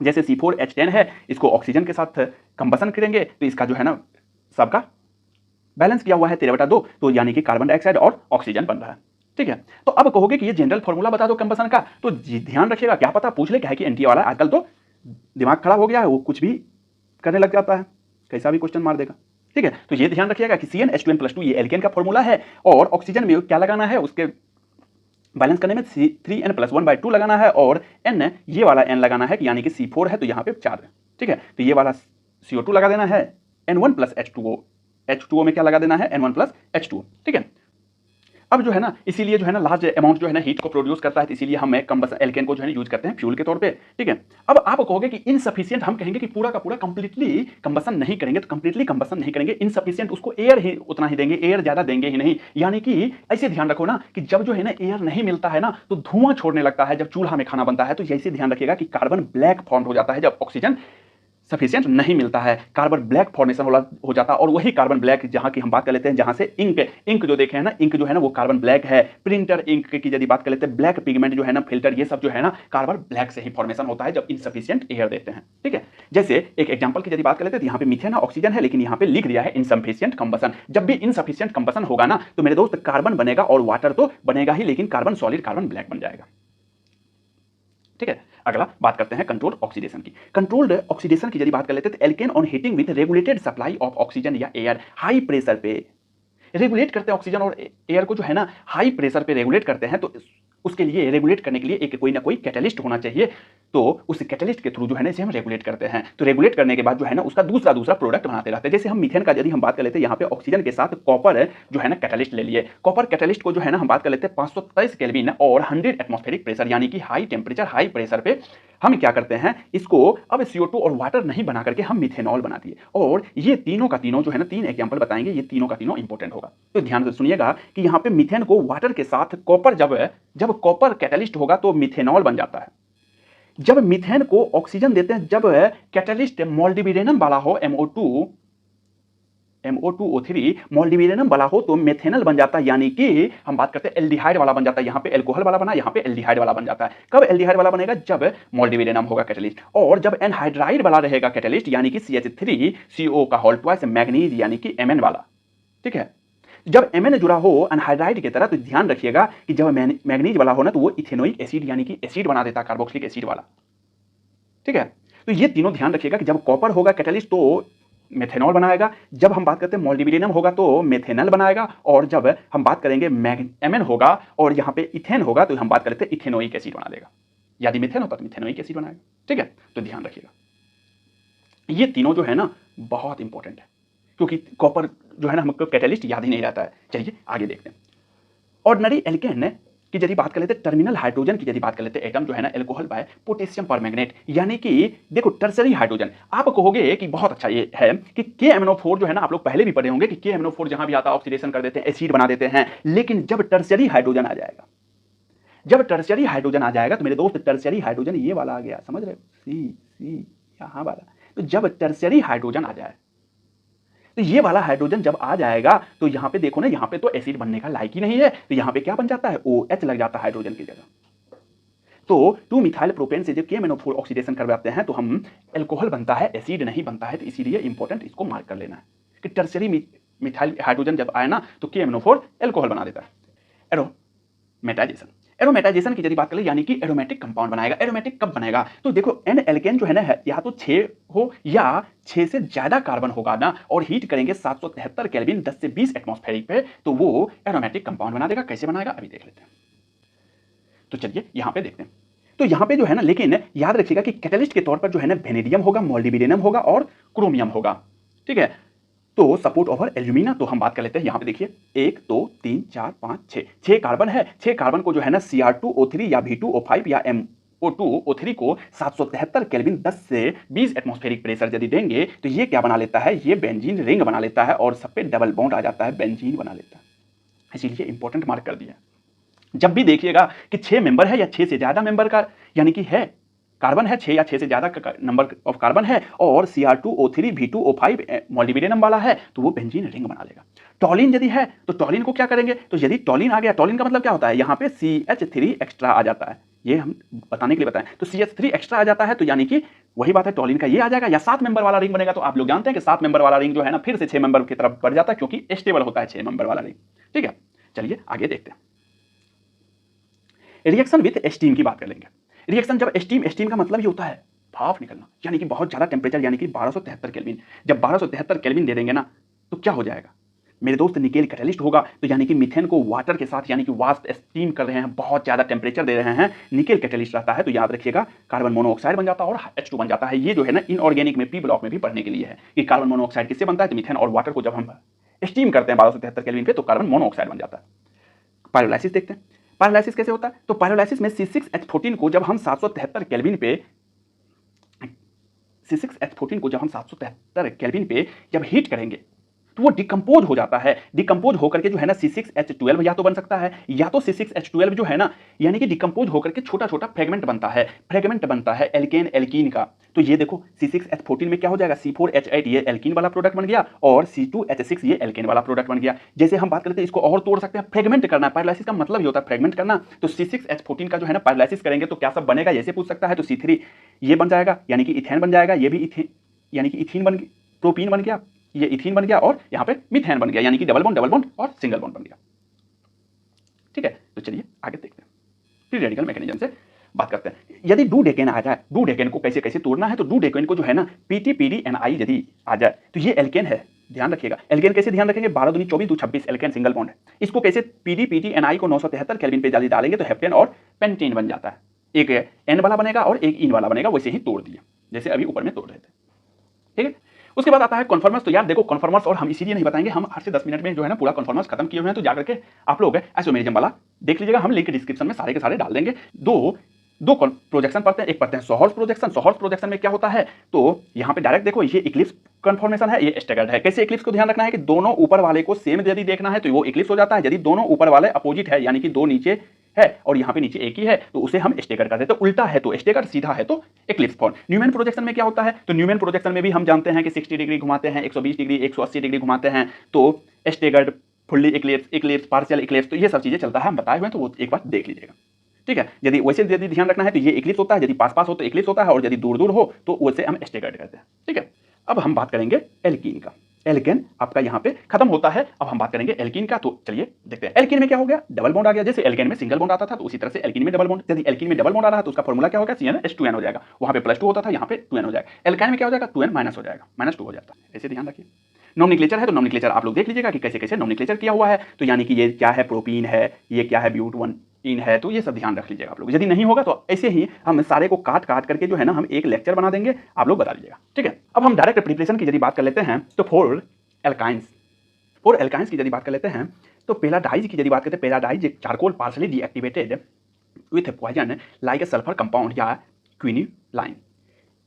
जैसे C4H10 है, इसको ऑक्सीजन के साथ कंबसन करेंगे तो इसका जो है ना सबका बैलेंस किया हुआ है 13/2, तो यानी कि कार्बन डाइऑक्साइड और ऑक्सीजन बन रहा है। ठीक है, तो अब कहोगे कि ये जनरल फॉर्मूला बता दो कंबसन का, तो ध्यान रखिएगा, क्या पता पूछ ले, क्या है कि एनटीए वाला आजकल तो दिमाग खराब हो गया है, वो कुछ भी करने लग जाता है, कैसा भी क्वेश्चन मार देगा। ठीक है, तो ये ध्यान रखिएगा कि CnH2n+2 ये एल्केन का फॉर्मूला है, और ऑक्सीजन में क्या लगाना है, उसके बैलेंस करने में C3n+1/2 लगाना है, और n ये वाला n लगाना है, यानी कि C4 है तो यहाँ पे 4 है। ठीक है, तो ये वाला CO2 लगा देना है, N1 + H2O, H2O में क्या लगा देना है, N1 + H2O। ठीक है, अब जो है ना, इसीलिए जो है ना लार्ज अमाउंट जो है ना हीट को प्रोड्यूस करता है, तो इसीलिए हम कंबसन एल्केन को जो है यूज करते हैं फ्यूल के तौर पे। ठीक है, अब आप कहोगे कि इनसफिशिएंट, हम कहेंगे कि पूरा का पूरा कंप्लीटली कंबसन नहीं करेंगे, तो कंप्लीटली कंबसन नहीं करेंगे, इनसफिशिएंट उसको एयर ही उतना ही देंगे, एयर ज्यादा देंगे ही नहीं। यानी कि ऐसे ध्यान रखो ना कि जब जो है ना एयर नहीं मिलता है ना तो धुआं छोड़ने लगता है, जब चूल्हा में खाना बनता है तो ऐसे ध्यान रखिएगा कि कार्बन ब्लैक फॉर्म हो जाता है, जब ऑक्सीजन सफिशिएंट नहीं मिलता है, कार्बन ब्लैक फॉर्मेशन हो जाता है। और वही कार्बन ब्लैक जहां की हम बात कर लेते हैं, जहां से इंक जो देखे हैं ना, इंक जो है ना वो कार्बन ब्लैक है। प्रिंटर इंक की यदि बात कर लेते हैं, ब्लैक पिगमेंट जो है ना, फिल्टर, ये सब जो है ना कार्बन ब्लैक से ही फॉर्मेशन होता है जब इनसफिशिएंट एयर देते हैं। ठीक है, जैसे एक एग्जांपल की यदि बात कर लेते हैं, यहाँ पे मीथेन ऑक्सीजन है, लेकिन यहाँ पे लिख दिया है इनसफिशिएंट कंबसन। जब भी इनसफिशिएंट कंबसन होगा ना तो मेरे दोस्त कार्बन बनेगा, और वाटर तो बनेगा ही, लेकिन कार्बन सॉलिड, कार्बन ब्लैक बन जाएगा। ठीक है, अगला बात करते हैं कंट्रोल्ड ऑक्सीडेशन की। कंट्रोल्ड ऑक्सीडेशन की यदि बात कर लेते हैं तो alkane on heating with regulated supply of oxygen या एयर, हाई प्रेशर पे रेगुलेट करते हैं ऑक्सीजन और एयर को जो है ना, हाई प्रेशर पे रेगुलेट करते हैं। तो उसके लिए रेगुलेट करने के लिए एक कोई ना कोई कैटलिस्ट होना चाहिए, तो उस कैटलिस्ट के थ्रू जो है ना इसे हम रेगुलेट करते हैं। तो रेगुलेट करने के बाद जो है ना उसका दूसरा प्रोडक्ट बनाते रहते हैं। जैसे हम मीथेन का यदि हम बात कर लेते हैं, यहाँ पे ऑक्सीजन के साथ कॉपर जो है ना कैटलिस्ट ले लिए। कॉपर कैटलिस्ट को जो है ना हम बात कर लेते हैं 523 केल्विन और 100 एटमॉस्फेरिक प्रेशर, यानी कि हाई टेम्परेचर, हाई प्रेशर पे हम क्या करते हैं, इसको अब CO2 और वाटर नहीं बना करके हम मिथेनॉल बना दिए। और ये तीनों का तीनों जो है ना, 3 एग्जांपल बताएंगे, ये तीनों का तीनों इंपॉर्टेंट होगा। तो ध्यान से सुनिएगा कि यहाँ पे मीथेन को वाटर के साथ कॉपर, जब कॉपर कैटलिस्ट होगा तो मिथेनॉल बन जाता है। जब मीथेन को ऑक्सीजन देते हैं, जब कैटलिस्ट मोल्डिबिडेनम वाला हो, MO2O3 मोल्डिबिडेनम वाला हो तो मेथेनल बन जाता है, यानी कि हम बात करते हैं एल्डिहाइड वाला बन जाता है। यहाँ पे एल्कोहल वाला बना, यहाँ पे एल्डिहाइड वाला बन जाता है। कब एल्डिहाइड वाला बनेगा, जब मोल्डिबिडेनम होगा कैटलिस्ट। और जब एनहाइड्राइड वाला रहेगा कैटलिस्ट, यानी कि CH3CO का होल ट्वाइस मैग्नीज, यानी कि Mn वाला। ठीक है, जब Mn जुड़ा हो अनहाइड्राइड की तरह, तो ध्यान रखिएगा कि जब मैग्नीज वाला हो ना तो वो इथेनोइक एसिड, यानी कि एसिड बना देता है, कार्बोक्सिलिक एसिड वाला। ठीक है, तो ये तीनों ध्यान रखिएगा कि जब कॉपर होगा कैटलिस्ट तो मेथेनॉल बनाएगा, जब हम बात करते हैं मोल्डिबिडेनम होगा तो मेथेनल बनाएगा, और जब हम बात करेंगे Mn होगा और यहाँ पे इथेन होगा तो हम बात करते हैं इथेनोइक एसिड बना देगा। यदि मिथेन होता तो मिथेनोइक एसिड बनाएगा। ठीक है, तो ध्यान रखिएगा, ये तीनों जो है ना बहुत इंपॉर्टेंट है, क्योंकि कॉपर जो है ना हमको कैटलिस्ट याद ही नहीं रहता है। चलिए आगे देखते हैं। ऑर्डिनरी एल्केन की यदि बात कर लेते हैं, टर्मिनल हाइड्रोजन की यदि बात कर लेते हैं, एटम जो है ना एल्कोहल बाय पोटेशियम परमैंगनेट, यानी कि देखो टर्सरी हाइड्रोजन। आप कहोगे कि बहुत अच्छा ये है कि KMnO4 जो है ना, आप लोग पहले भी पढ़े होंगे कि KMnO4 जहां भी आता है ऑक्सीडेशन कर देते हैं, एसिड बना देते हैं। लेकिन जब टर्सरी हाइड्रोजन आ जाएगा, तो मेरे दोस्त टर्सरी हाइड्रोजन ये वाला आ गया, समझ रहे हो, सी यहाँ वाला। तो जब टर्सरी हाइड्रोजन आ जाए, तो ये वाला हाइड्रोजन जब आ जाएगा तो यहाँ पे देखो ना, यहाँ पे तो एसिड बनने का लायक ही नहीं है, तो यहाँ पे क्या बन जाता है, OH लग जाता है हाइड्रोजन की जगह। तो 2 मिथाइल प्रोपेन से जब KMnO4 ऑक्सीडेशन करवाते हैं तो हम एल्कोहल बनता है, एसिड नहीं बनता है। तो इसीलिए इंपॉर्टेंट इसको मार्क कर लेना है कि टर्सरी मिथाइल हाइड्रोजन जब आए ना तो KMnO4 एल्कोहल बना देता है। एरोमेटाइजेशन की यदि बात करें, यानी कि एरोमेटिक कंपाउंड बनाएगा। एरोमेटिक कब बनेगा, तो देखो एन एल्केन जो है ना, या तो 6 हो या 6 से ज्यादा कार्बन होगा ना, और हीट करेंगे 773 केल्विन 10 से 20 एटमॉस्फेरिक पे, तो वो एरोमेटिक कंपाउंड बना देगा। कैसे बनाएगा अभी देख लेते हैं। तो चलिए यहाँ पे देखते हैं। तो यहाँ पे जो है ना, लेकिन याद रखिएगा कि कैटलिस्ट के तौर पर जो है ना वेनेडियम होगा, मोल्डिबिडेनम होगा और क्रोमियम होगा। ठीक है, तो सपोर्ट ओवर एल्यूमिना, तो हम बात कर लेते हैं। यहाँ पे देखिए 1 2 3 4 5 6 कार्बन है। 6 कार्बन को जो है ना Cr2O3 या V2O5 या MO2O3 को 773 केल्विन 10 से 20 एटमॉस्फेरिक प्रेशर यदि देंगे तो ये क्या बना लेता है, ये बेंजीन रिंग बना लेता है, और सब पे डबल बॉन्ड आ जाता है, बेंजीन बना लेता है। इसीलिए इंपॉर्टेंट मार्क कर दिया। जब भी देखिएगा कि 6 मेंबर है या 6 से ज्यादा मेंबर का, यानी कि है कार्बन है 6 या 6 से ज्यादा नंबर ऑफ कार्बन है और Cr2O3 V2O5 मॉलिब्डेनम वाला है तो वो बेंजीन रिंग बना लेगा। टॉलिन यदि है तो टॉलिन को क्या करेंगे, तो यदि टॉलिन आ गया, टॉलिन का मतलब क्या होता है, यहाँ पे CH3 एक्स्ट्रा आ जाता है, ये हम बताने के लिए बताएं, तो CH3 एक्स्ट्रा आ जाता है तो यानी कि वही बात है, टॉलिन का ये आ जाएगा या 7 मेंबर वाला रिंग बनेगा। तो आप लोग जानते हैं कि 7 मेंबर वाला रिंग जो है ना फिर से 6 मेंबर की तरफ बढ़ जाता है क्योंकि स्टेबल होता है 6 मेंबर वाला रिंग। ठीक है, चलिए आगे देखते हैं। रिएक्शन विद स्टीम की बात कर लेंगे। रिएक्शन जब स्टीम का मतलब ही होता है भाप निकलना, यानी कि बहुत ज्यादा टेम्परेचर, यानी कि 1273 केल्विन। जब 1273 केल्विन दे देंगे ना तो क्या हो जाएगा मेरे दोस्त, निकेल कैटलिस्ट होगा। तो यानी कि मीथेन को वाटर के साथ यानी कि वाष्प स्टीम कर रहे हैं, बहुत ज्यादा टेम्परेचर दे रहे हैं, निकेल कैटलिस्ट रहता है तो याद रखिएगा कार्बन मोनोऑक्साइड बन जाता है और H2 बन जाता है। ये जो है ना इनऑर्गेनिक में P ब्लॉक में भी पढ़ने के लिए है कि कार्बन मोनोऑक्साइड किससे बनता है, तो मीथेन और वाटर को जब हम स्टीम करते हैं 1273 केल्विन पे तो कार्बन मोनोऑक्साइड बन जाता है। पायरोलाइसिस देखते हैं, पायरोलाइसिस कैसे होता है, तो पायरोलाइसिस में C6H14 को जब हम 773 केल्विन पे C6H14 को जब हम 773 केल्विन पे जब हीट करेंगे तो वो डिकम्पोज हो जाता है। डिकम्पोज होकर के जो है ना C6H12 या तो बन सकता है या तो C6H12 जो है ना यानी कि डिकम्पोज होकर के छोटा छोटा फ्रेगमेंट बनता है, फ्रेगमेंट बनता है एल्केन एल्कीन का। तो ये देखो C6H14 में क्या हो जाएगा, C4H8 ये एल्कीन वाला प्रोडक्ट बन गया और C2H6 ये एल्केन वाला प्रोडक्ट बन गया। जैसे हम बात करते हैं इसको और तोड़ सकते हैं, फ्रेगमेंट करना है, पायरोलाइसिस का मतलब ही होता है फ्रेगमेंट करना। तो C6H14 का जो है ना पायरोलाइसिस करेंगे तो क्या सब बनेगा, जैसे पूछ सकता है, तो C3 ये बन जाएगा यानी कि इथेन बन जाएगा, ये भी इथेन यानी कि इथीन बन, प्रोपीन बन गया, ये इथीन बन गया और यहाँ पे मीथेन बन गया यानी कि डबल बॉन्ड और सिंगल बॉन्ड बन गया। ठीक है, तो चलिए आगे देखते हैं, फ्री रेडिकल मैकेनिज्म से बात करते हैं। यदि डूडेकेन आ जाए, डूडेकेन को कैसे कैसे तोड़ना है, तो डूडेकेन को जो है ना PTPDNI यदि आ जाए तो ये एल्केन है, ध्यान रखिएगा। एल्केन कैसे ध्यान रखेंगे, 12 दूनी 24 2 26 एल्केन सिंगल बॉन्ड है। इसको कैसे PDPDNI को 973 केल्विन पे जाली डालेंगे तो हेप्टेन और पेंटेन बन जाता है। एक एन वाला बनेगा और एक इन वाला बनेगा, वैसे ही तोड़ दिया जैसे अभी ऊपर में तोड़ रहे थे। ठीक है, उसके बाद आता है कॉन्फर्मर्स। तो यार देखो कॉन्फर्मर्स और हम इसीलिए नहीं बताएंगे, हम 8 से 10 मिनट में जो है ना पूरा कॉन्फर्मर्स खत्म किए हुए हैं, तो जाकर के आप लोग आइसोमेरिज्म वाला देख लीजिएगा, हम लिंक डिस्क्रिप्शन में सारे के सारे डाल देंगे। दो प्रोजेक्शन पढ़ते हैं, एक पढ़ते हैं सोहर्स प्रोजेक्शन। सोहर्स प्रोजेक्शन में क्या होता है, तो यहाँ पे डायरेक्ट देखो ये इक्लिप्स कन्फॉर्मेशन है, ये स्टैगर्ड है। कैसे इक्लिप्स को ध्यान रखना है कि दोनों ऊपर वाले को सेम यदि देखना है तो वो इक्लिप्स हो जाता है, यदि दोनों ऊपर वाले अपोजिट है यानी कि दो नीचे है और यहाँ पे नीचे एक ही है तो उसे हम स्टेगर कर देते हैं। तो उल्टा है तो स्टेगर, सीधा है तो इक्लिप्स फॉर्म। न्यूमैन प्रोजेक्शन में क्या होता है, तो न्यूमैन प्रोजेक्शन में भी हम जानते हैं कि 60 डिग्री घुमाते हैं, 120 डिग्री 180 डिग्री घुमाते हैं, तो staggered, fully Eclipse, partial Eclipse, तो ये सब चीजें चलता है, हम बताए हुए हैं तो वो एक बार देख लीजिएगा। ठीक है, यदि वैसे यदि ध्यान रखना है तो ये इक्लिप्स होता है, यदि पास पास हो तो इक्लिप्स होता है और यदि दूर दूर हो तो वैसे हम स्टेगर्ड करते हैं। ठीक है, अब हम बात करेंगे एल्कीन का। एल्केन आपका यहाँ पे खत्म होता है, अब हम बात करेंगे एल्कीन का। तो चलिए देखते हैं एल्कीन में क्या हो गया, डबल बॉन्ड आ गया। जैसे एल्केन में सिंगल बॉन्ड आता था तो उसी तरह से एल्कीन में डबल बॉन्ड। यदि एल्कीन में डबल बॉन्ड आ रहा है तो उसका फॉर्मूला क्या होगा, CnH2n हो जाएगा। वहां पे +2 होता था, यहाँ पे 2n हो जाएगा। एल्काइन में क्या हो जाएगा, 2n माइनस हो जाएगा, -2 हो जाता है। ऐसे ध्यान रखिए। नॉमेनक्लेचर है तो नॉमेनक्लेचर आप लोग देख लीजिएगा कि कैसे कैसे नॉमेनक्लेचर किया हुआ है। तो यानी कि ये क्या है, प्रोपीन है, ये क्या है, ब्यूट इन है, तो ये सब ध्यान रख लीजिएगा आप लोग। यदि नहीं होगा तो ऐसे ही हम सारे को काट काट करके जो है ना हम एक लेक्चर बना देंगे, आप लोग बता लीजिएगा। ठीक है, अब हम डायरेक्ट प्रिपरेशन की यदि बात कर लेते हैं तो फोर एल्काइंस की यदि बात कर लेते हैं तो पेलाडाइज की यदि बात करते हैं, पेलाडाइज एक charcoal partially deactivated with poison like a sulphur compound या क्विनिलाइन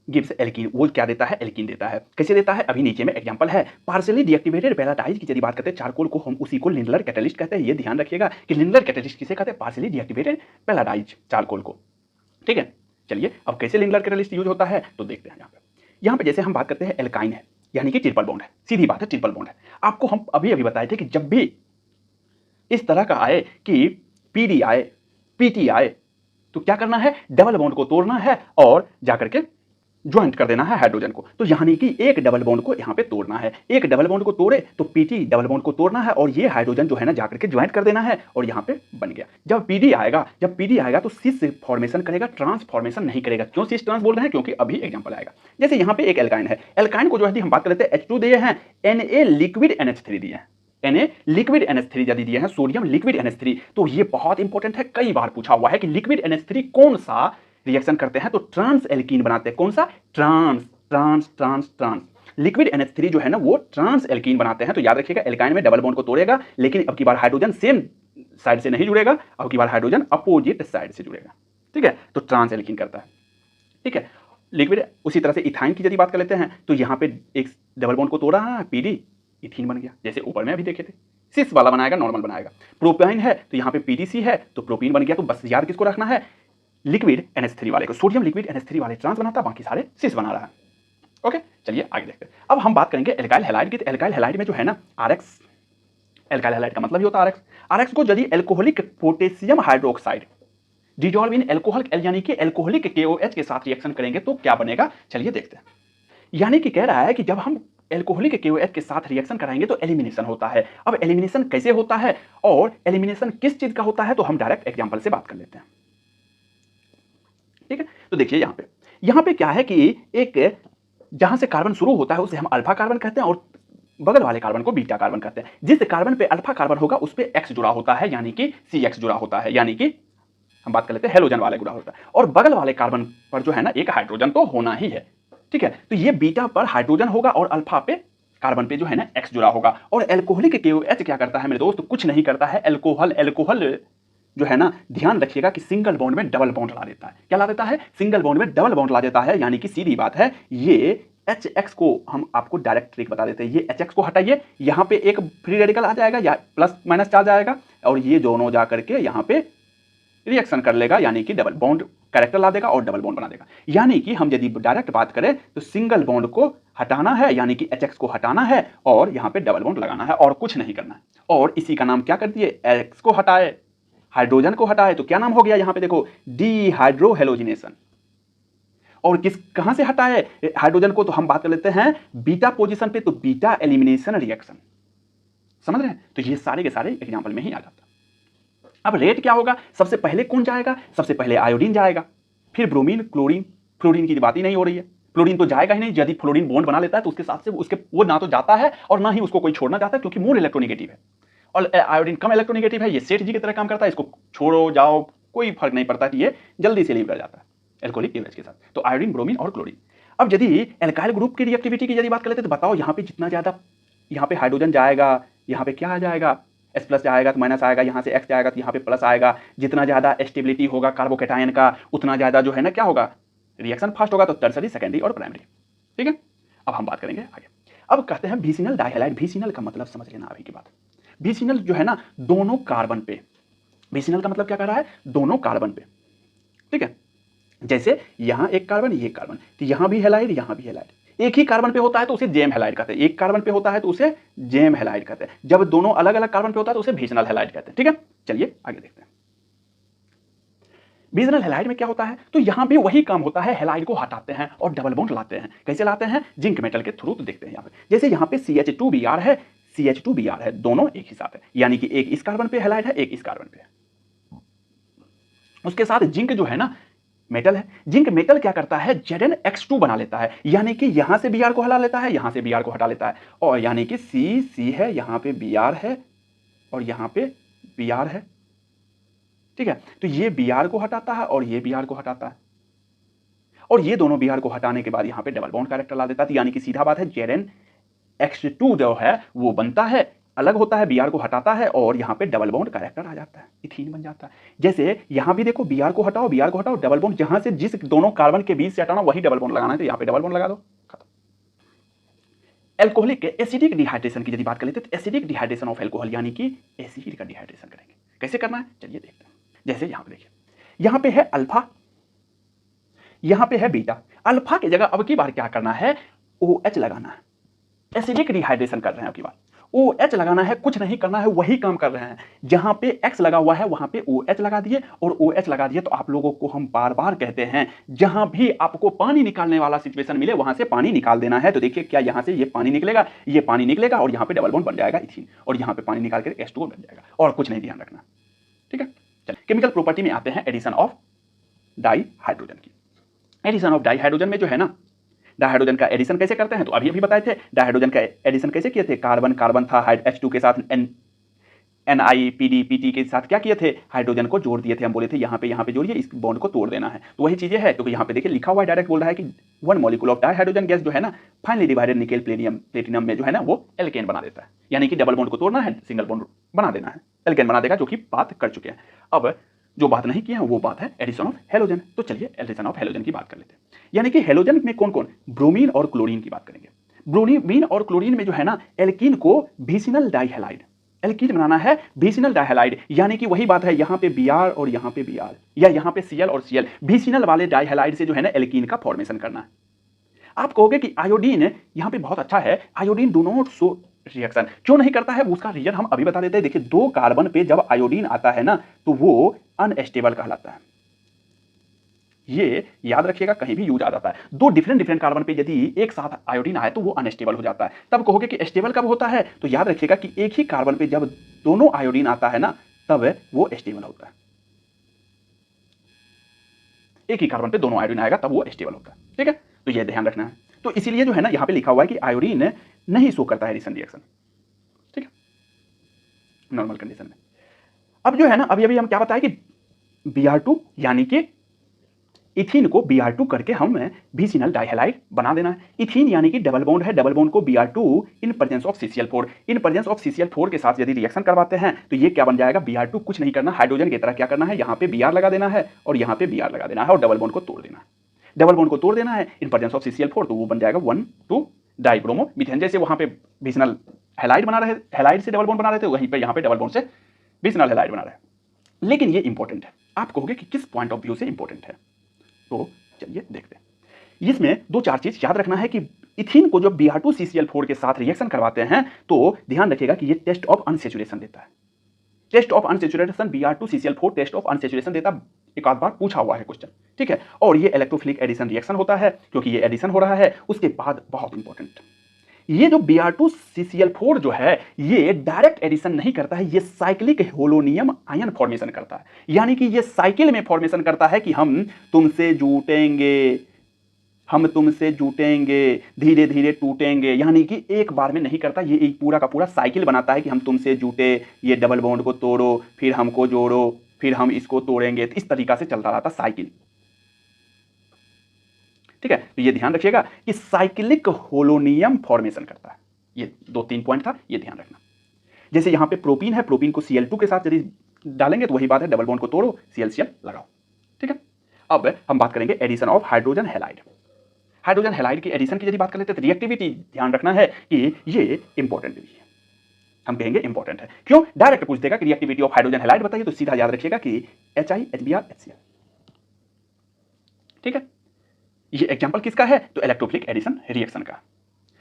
गिव्स एल्कीन। वो क्या देता है, एल्कीन देता है। कैसे देता है, अभी नीचे में एग्जांपल है। पार्शियली डीएक्टिवेटेड पेलाडाइज की यदि बात करते हैं चारकोल को, हम उसी को लिंडलर कैटलिस्ट कहते हैं। ये ध्यान रखिएगा कि लिंडलर कैटलिस्ट किसे कहते हैं, पार्शियली डीएक्टिवेटेड पेलाडाइज चारकोल को। ठीक है, चलिए अब कैसे लिंडलर कैटलिस्ट यूज होता है तो देखते हैं। यहाँ पे जैसे हम बात करते हैं एल्काइन है यानी कि ट्रिपल बॉन्ड है, सीधी बात है ट्रिपल बॉन्ड है। आपको हम अभी बताए थे कि जब भी इस तरह का आए कि पीडी आए, पीटी आए, तो क्या करना है, डबल बॉन्ड को तोड़ना है और जाकर के ज्वाइंट कर देना है हाइड्रोजन को। तो यानी कि एक डबल बॉन्ड को यहाँ पे तोड़ना है, एक डबल बॉन्ड को तोड़े तो पीटी डबल बॉन्ड को तोड़ना है और ये हाइड्रोजन जो है ना जाकर के ज्वाइंट कर देना है और यहाँ पे बन गया। जब पीडी आएगा तो सिस फॉर्मेशन करेगा, ट्रांसफॉर्मेशन नहीं करेगा। क्यों सिस ट्रांस बोल रहे हैं, क्योंकि अभी एग्जांपल आएगा। जैसे यहाँ पे एक एल्काइन है, एल्काइन को जो है हम बात कर लेते हैं H2 दिए हैं, Na लिक्विड NH3 दिए हैं, Na लिक्विड NH3 यदि दिए हैं, सोडियम लिक्विड NH3। तो ये बहुत इंपॉर्टेंट है, कई बार पूछा हुआ है कि लिक्विड NH3 कौन सा रिएक्शन करते हैं, तो ट्रांस एल्कीन बनाते हैं। कौन सा, trans trans trans trans. Liquid NH3 जो है ना वो ट्रांस एल्कीन बनाते हैं। तो याद रखिएगा एल्काइन में डबल बॉन्ड को तोड़ेगा, लेकिन अब की बार हाइड्रोजन सेम साइड से नहीं जुड़ेगा, अब की बार हाइड्रोजन अपोजिट साइड से जुड़ेगा। ठीक है, तो ट्रांस एल्कीन करता है। ठीक है, लिक्विड उसी तरह से इथाइन की यदि बात कर लेते हैं तो यहाँ पे एक डबल बॉन्ड को तोड़ा है, पीडी इथीन बन गया, जैसे ऊपर में अभी देखे थे। सिस वाला बनाएगा, नॉर्मल बनाएगा। प्रोपाइन है तो यहाँ पे पीडीसी है तो प्रोपीन बन गया। तो बस याद किसको रखना है, लिक्विड NH3 वाले को, सोडियम लिक्विड NH3 वाले ट्रांस बनाता है, बाकी सारे सिस बना रहा है। ओके, चलिए आगे देखते हैं। अब हम बात करेंगे एल्काइल हैलाइड की। तो एल्काइल हैलाइड में जो है ना RX, एल्काइल हैलाइड का मतलब ही होता है RX को यदि alcoholic potassium hydroxide dissolve in alcohol यानी कि एल्कोहलिक KOH के साथ रिएक्शन करेंगे तो क्या बनेगा, चलिए देखते हैं। यानी कि कह रहा है कि जब हम एल्कोहलिक KOH के साथ रिएक्शन कराएंगे तो एलिमिनेशन होता है। अब एलिमिनेशन कैसे होता है और एलिमिनेशन किस चीज का होता है, तो हम डायरेक्ट एग्जांपल से बात कर लेते हैं। ठीक है, तो देखिए यहां पे क्या है कि एक जहां से कार्बन शुरू होता है उसे हम अल्फा कार्बन कहते हैं और बगल वाले कार्बन को बीटा कार्बन कहते हैं। जिस कार्बन पे अल्फा कार्बन होगा उस पे X जुड़ा होता है, यानी कि CX जुड़ा होता है, यानी कि हम बात कर लेते हैं हेलोजन वाले जुड़ा होता है। और बगल वाले कार्बन पर जो है ना एक हाइड्रोजन तो होना ही है। ठीक है, तो ये बीटा पर हाइड्रोजन होगा और अल्फा पे कार्बन पे जो है ना X जुड़ा होगा। और एल्कोहलिक KOH क्या करता है मेरे दोस्त, कुछ नहीं करता है। एल्कोहल जो है ना, ध्यान रखिएगा कि सिंगल बॉन्ड में डबल बॉन्ड ला देता है। क्या ला देता है, सिंगल बॉन्ड में डबल बॉन्ड ला देता है, यानी कि सीधी बात है। ये HX को हम आपको डायरेक्ट ट्रिक बता देते हैं। ये HX को हटाइए, यहाँ पे एक फ्री रेडिकल आ जाएगा या प्लस माइनस चार्ज आएगा और ये दोनों जा करके यहाँ पे रिएक्शन कर लेगा, यानी कि डबल बॉन्ड कैरेक्टर ला देगा और डबल बॉन्ड बना देगा। यानी कि हम यदि डायरेक्ट बात करें तो सिंगल बॉन्ड को हटाना है, यानी कि HX को हटाना है और यहाँ पे डबल बॉन्ड लगाना है और कुछ नहीं करना है। और इसी का नाम क्या कर दिए, X को हटाए, हाइड्रोजन को हटाए तो क्या नाम हो गया, यहाँ पे देखो डीहाइड्रोहेलोजिनेशन। और कहां से हटाए हाइड्रोजन को, तो हम बात कर लेते हैं बीटा पोजीशन पे, तो बीटा एलिमिनेशन रिएक्शन। समझ रहे हैं, तो ये सारे के सारे एग्जांपल में ही आ जाता। अब रेट क्या होगा, सबसे पहले कौन जाएगा, सबसे पहले आयोडीन जाएगा, फिर ब्रोमीन, क्लोरीन। फ्लोरीन की बात ही नहीं हो रही है, फ्लोरीन तो जाएगा ही नहीं। यदि फ्लोरीन बॉन्ड बना लेता है तो उसके साथ से उसके वो ना तो जाता है और ना ही उसको कोई छोड़ना चाहता है, क्योंकि मोर इलेक्ट्रोनेगेटिव है और आयोडीन कम इलेक्ट्रोनेगेटिव है। ये सेठ जी की तरह काम करता है, इसको छोड़ो जाओ कोई फर्क नहीं पड़ता कि ये जल्दी से लीव कर जाता है एल्कोहलिक KOH के साथ। तो आयोडीन, ब्रोमीन और क्लोरीन। अब यदि एल्काइल ग्रुप की रिएक्टिविटी की यदि बात कर लेते तो बताओ, यहाँ पे जितना ज्यादा यहाँ पे हाइड्रोजन जाएगा, यहाँ पे क्या आ जाएगा, H+ जाएगा तो माइनस आएगा, यहाँ से X जाएगा तो यहाँ पे प्लस आएगा। जितना ज्यादा स्टेबिलिटी होगा कार्बोकैटायन का उतना ज्यादा जो है ना क्या होगा, रिएक्शन फास्ट होगा। तो टर्सरी, सेकेंडरी और प्राइमरी। ठीक है, अब हम बात करेंगे आगे। अब कहते हैं विसिनल डाइहैलाइड। विसिनल का मतलब समझ लेना अभी की बात। विसिनल जो है ना दोनों कार्बन पे, विसिनल का मतलब क्या कर रहा है, दोनों कार्बन पे। ठीक है, जैसे यहां एक कार्बन ये कार्बन, तो यहां भी हैलाइड यहां भी हैलाइड। एक ही कार्बन पे होता है तो उसे जेम हैलाइड कहते हैं, एक कार्बन पे होता है तो उसे जेम हैलाइड कहते हैं। जब दोनों अलग अलग कार्बन पे होता है तो उसे विसिनल हैलाइड कहते हैं। ठीक है, चलिए आगे देखते हैं। विसिनल हैलाइड में क्या होता है, तो यहां भी वही काम होता है, हैलाइड को हटाते हैं और डबल बॉन्ड लाते हैं। कैसे लाते हैं, जिंक मेटल के थ्रू। तो देखते हैं यहाँ पे, जैसे यहाँ पे CH2Br है, CH2Br है, दोनों एक ही साथ है, यानी कि एक इस कार्बन पे हैलाइड है, एक इस कार्बन पे है। उसके साथ जिंक जो है ना मेटल है, जिंक मेटल क्या करता है, ZnX2 बना लेता है, यानी कि यहां से Br को हटा लेता है, यहां से Br को हटा लेता है, और यानी कि C है, यहां पे Br है और यहां पे Br है। ठीक है, तो ये Br को हटाता है और ये Br को हटाता है, और ये दोनों Br को हटाने के बाद यहां पे डबल बॉन्ड कैरेक्टर ला देता है। यानी कि सीधा बात है, ZnX2 जो है वो बनता है, अलग होता है, Br को हटाता है और यहाँ पे डबल बॉन्ड कैरेक्टर आ जाता है, इथीन बन जाता है। जैसे यहाँ भी देखो Br को हटाओ डबल बॉन्ड, जहां से जिस दोनों कार्बन के बीच से हटाना वही डबल बॉन्ड लगाना है, तो यहाँ पे डबल बॉन्ड लगा दो, खत्म। एल्कोहलिक के एसिडिक डिहाइड्रेशन की यदि बात कर लेते तो एसिडिक डिहाइड्रेशन ऑफ एल्कोहल, यानी कि एसिड का डिहाइड्रेशन करेंगे। कैसे करना है चलिए देखते हैं। जैसे यहाँ पे देखिए, यहाँ पे है अल्फा, यहाँ पे है बीटा। अल्फा की जगह अब की बार क्या करना है, OH लगाना है। एसिडिक डिहाइड्रेशन कर रहे हैं अब की बार, OH लगाना है, कुछ नहीं करना है, वही काम कर रहे हैं। जहां पे X लगा हुआ है वहां पे OH लगा दिए और OH लगा दिए। तो आप लोगों को हम बार बार कहते हैं, जहां भी आपको पानी निकालने वाला सिचुएशन मिले वहां से पानी निकाल देना है। तो देखिए क्या यहां से ये पानी निकलेगा और यहाँ पे डबल बॉन्ड बन जाएगा इथीन, और यहाँ पे पानी निकाल कर H2O बन जाएगा, और कुछ नहीं ध्यान रखना। ठीक है, चलिए केमिकल प्रॉपर्टी में आते हैं, एडिशन ऑफ डाइहाइड्रोजन की। एडिशन ऑफ डाइहाइड्रोजन में जो है ना, डाइहाइड्रोजन का एडिशन कैसे करते हैं, तो अभी बताए थे। डाइहाइड्रोजन का एडिशन कैसे किए थे, कार्बन था, H2 के साथ NiPd के साथ क्या किए थे, हाइड्रोजन को जोड़ दिए थे। हम बोले थे यहाँ पे जोड़िए, इस बॉन्ड को तोड़ देना है। तो वही चीजें है, क्योंकि यहाँ पे देखिए लिखा हुआ है, डायरेक्ट बोल रहा है कि 1 मॉलिक्यूल ऑफ डाइहाइड्रोजन गैस जो है ना फाइनली डिवाइडेड निकेल प्लेटिनम में जो है ना वो एल्केन बना देता है। यानी कि डबल बॉन्ड को तोड़ना है, सिंगल बॉन्ड बना देना है, एल्केन बना देगा, जो कि बात कर चुके हैं। अब जो बात नहीं किए हैं वो बात है एडिशन ऑफ हेलोजन। तो चलिए एडिशन ऑफ हेलोजन की बात कर लेते हैं। यानी कि हेलोजन में कौन कौन, ब्रोमीन और क्लोरीन की बात करेंगे। ब्रोमीन और क्लोरीन में जो है ना एल्कीन को विसिनल डाइहैलाइड, एल्कीन बनाना है विसिनल डाइहैलाइड, यानी कि वही बात है, यहाँ पे Br और यहाँ पे Br, या यहाँ पे Cl और Cl, विसिनल वाले डाइहैलाइड से जो है ना एल्कीन का फॉर्मेशन करना है। आप कहोगे कि आयोडीन यहाँ पे बहुत अच्छा है, iodine do not show reaction, क्यों नहीं करता है? उसका रीजन हम अभी बता देते हैं। देखिए 2 कार्बन पे जब आयोडीन आता है ना तो वो अनस्टेबल कहलाता है। ये याद रखिएगा, कहीं भी यूज आ जाता है। 2 डिफरेंट कार्बन पे यदि एक साथ आयोडीन आए तो वो अनस्टेबल हो जाता है। तब कहोगे कि स्टेबल कब होता है? तो याद रखिएगा कि एक ही कार्बन पे जब दोनों आयोडीन आता है ना तब वो स्टेबल होता है। एक ही कार्बन पे दोनों आयोडीन आएगा तब वो स्टेबल होता है। ठीक है, तो ये ध्यान रखना है। तो इसीलिए जो है ना यहाँ पे लिखा हुआ है कि आयोडीन नहीं शो करता है एडिशन रिएक्शन। ठीक है, नॉर्मल कंडीशन में। अब जो है ना अभी हम क्या बताया कि Br2 यानी कि इथीन को Br2 करके हम विसिनल डाइहैलाइड बना देना है। इथीन यानी कि डबल बॉन्ड है, डबल बॉन्ड को Br2 in presence of CCl4, in presence of CCl4 के साथ यदि रिएक्शन करवाते हैं तो ये क्या बन जाएगा? Br2 कुछ नहीं करना, हाइड्रोजन की तरह क्या करना है, यहाँ पे Br लगा देना है और यहाँ पे Br लगा देना है और डबल बॉन्ड को तोड़ देना है। डबल बॉन्ड को तोड़ देना है इन प्रेजेंस ऑफ CCl4 तो वो बन जाएगा 1,2 डाइब्रोमो मीथेन। जैसे वहां पे विसिनल हैलाइड बना रहे, हैलाइड से डबल बॉन्ड बना रहे थे, वहीं पे यहाँ पे डबल बॉन्ड से विसिनल हैलाइड बना रहे हैं। लेकिन ये इंपॉर्टेंट है, आप कहोगे कि किस पॉइंट ऑफ व्यू से इंपॉर्टेंट है, तो चलिए देखते हैं। इसमें 2-4 चीज याद रखना है कि इथीन को जब Br2 CCl4 के साथ रिएक्शन करवाते हैं तो ध्यान रखिएगा कि ये टेस्ट ऑफ अनसैचुरेशन देता है। Test of unsaturation Br2 CCl4 test of unsaturation देता, एक आध बार पूछा हुआ है क्वेश्चन। ठीक है, और ये इलेक्ट्रोफिलिक एडिशन रिएक्शन होता है क्योंकि ये एडिशन हो रहा है। उसके बाद बहुत इंपॉर्टेंट, ये जो Br2 CCl4 जो है ये डायरेक्ट एडिशन नहीं करता है, ये साइक्लिक होलोनियम आयन फॉर्मेशन करता है। यानी कि ये साइकिल में फॉर्मेशन करता है कि हम तुमसे जुटेंगे, हम तुमसे जुटेंगे, धीरे धीरे टूटेंगे, यानी कि एक बार में नहीं करता। ये एक पूरा का पूरा साइकिल बनाता है कि हम तुमसे जुटे, ये डबल बॉन्ड को तोड़ो, फिर हमको जोड़ो, फिर हम इसको तोड़ेंगे। तो इस तरीका से चलता रहता साइकिल। ठीक है, तो ये ध्यान रखिएगा कि साइक्लिक होलोनियम फॉर्मेशन करता है। ये 2-3 पॉइंट था, ये ध्यान रखना। जैसे यहाँ पे प्रोपीन है, प्रोपीन को Cl2 के साथ यदि डालेंगे तो वही बात है, डबल बॉन्ड को तोड़ो, Cl लगाओ। ठीक है, अब हम बात करेंगे addition of hydrogen halide. Hydrogen halide की एडिशन की यदि बात कर लेते हैं तो रिएक्टिविटी ध्यान रखना है कि ये इंपॉर्टेंट भी है। हम कहेंगे इंपॉर्टेंट है, क्यों? डायरेक्ट पूछ देगा कि रिएक्टिविटी ऑफ हाइड्रोजन हैलाइड बताइए तो सीधा याद रखिएगा कि HI HBr HCl। ठीक है, ये एग्जांपल किसका है? तो इलेक्ट्रोफिलिक एडिशन रिएक्शन का।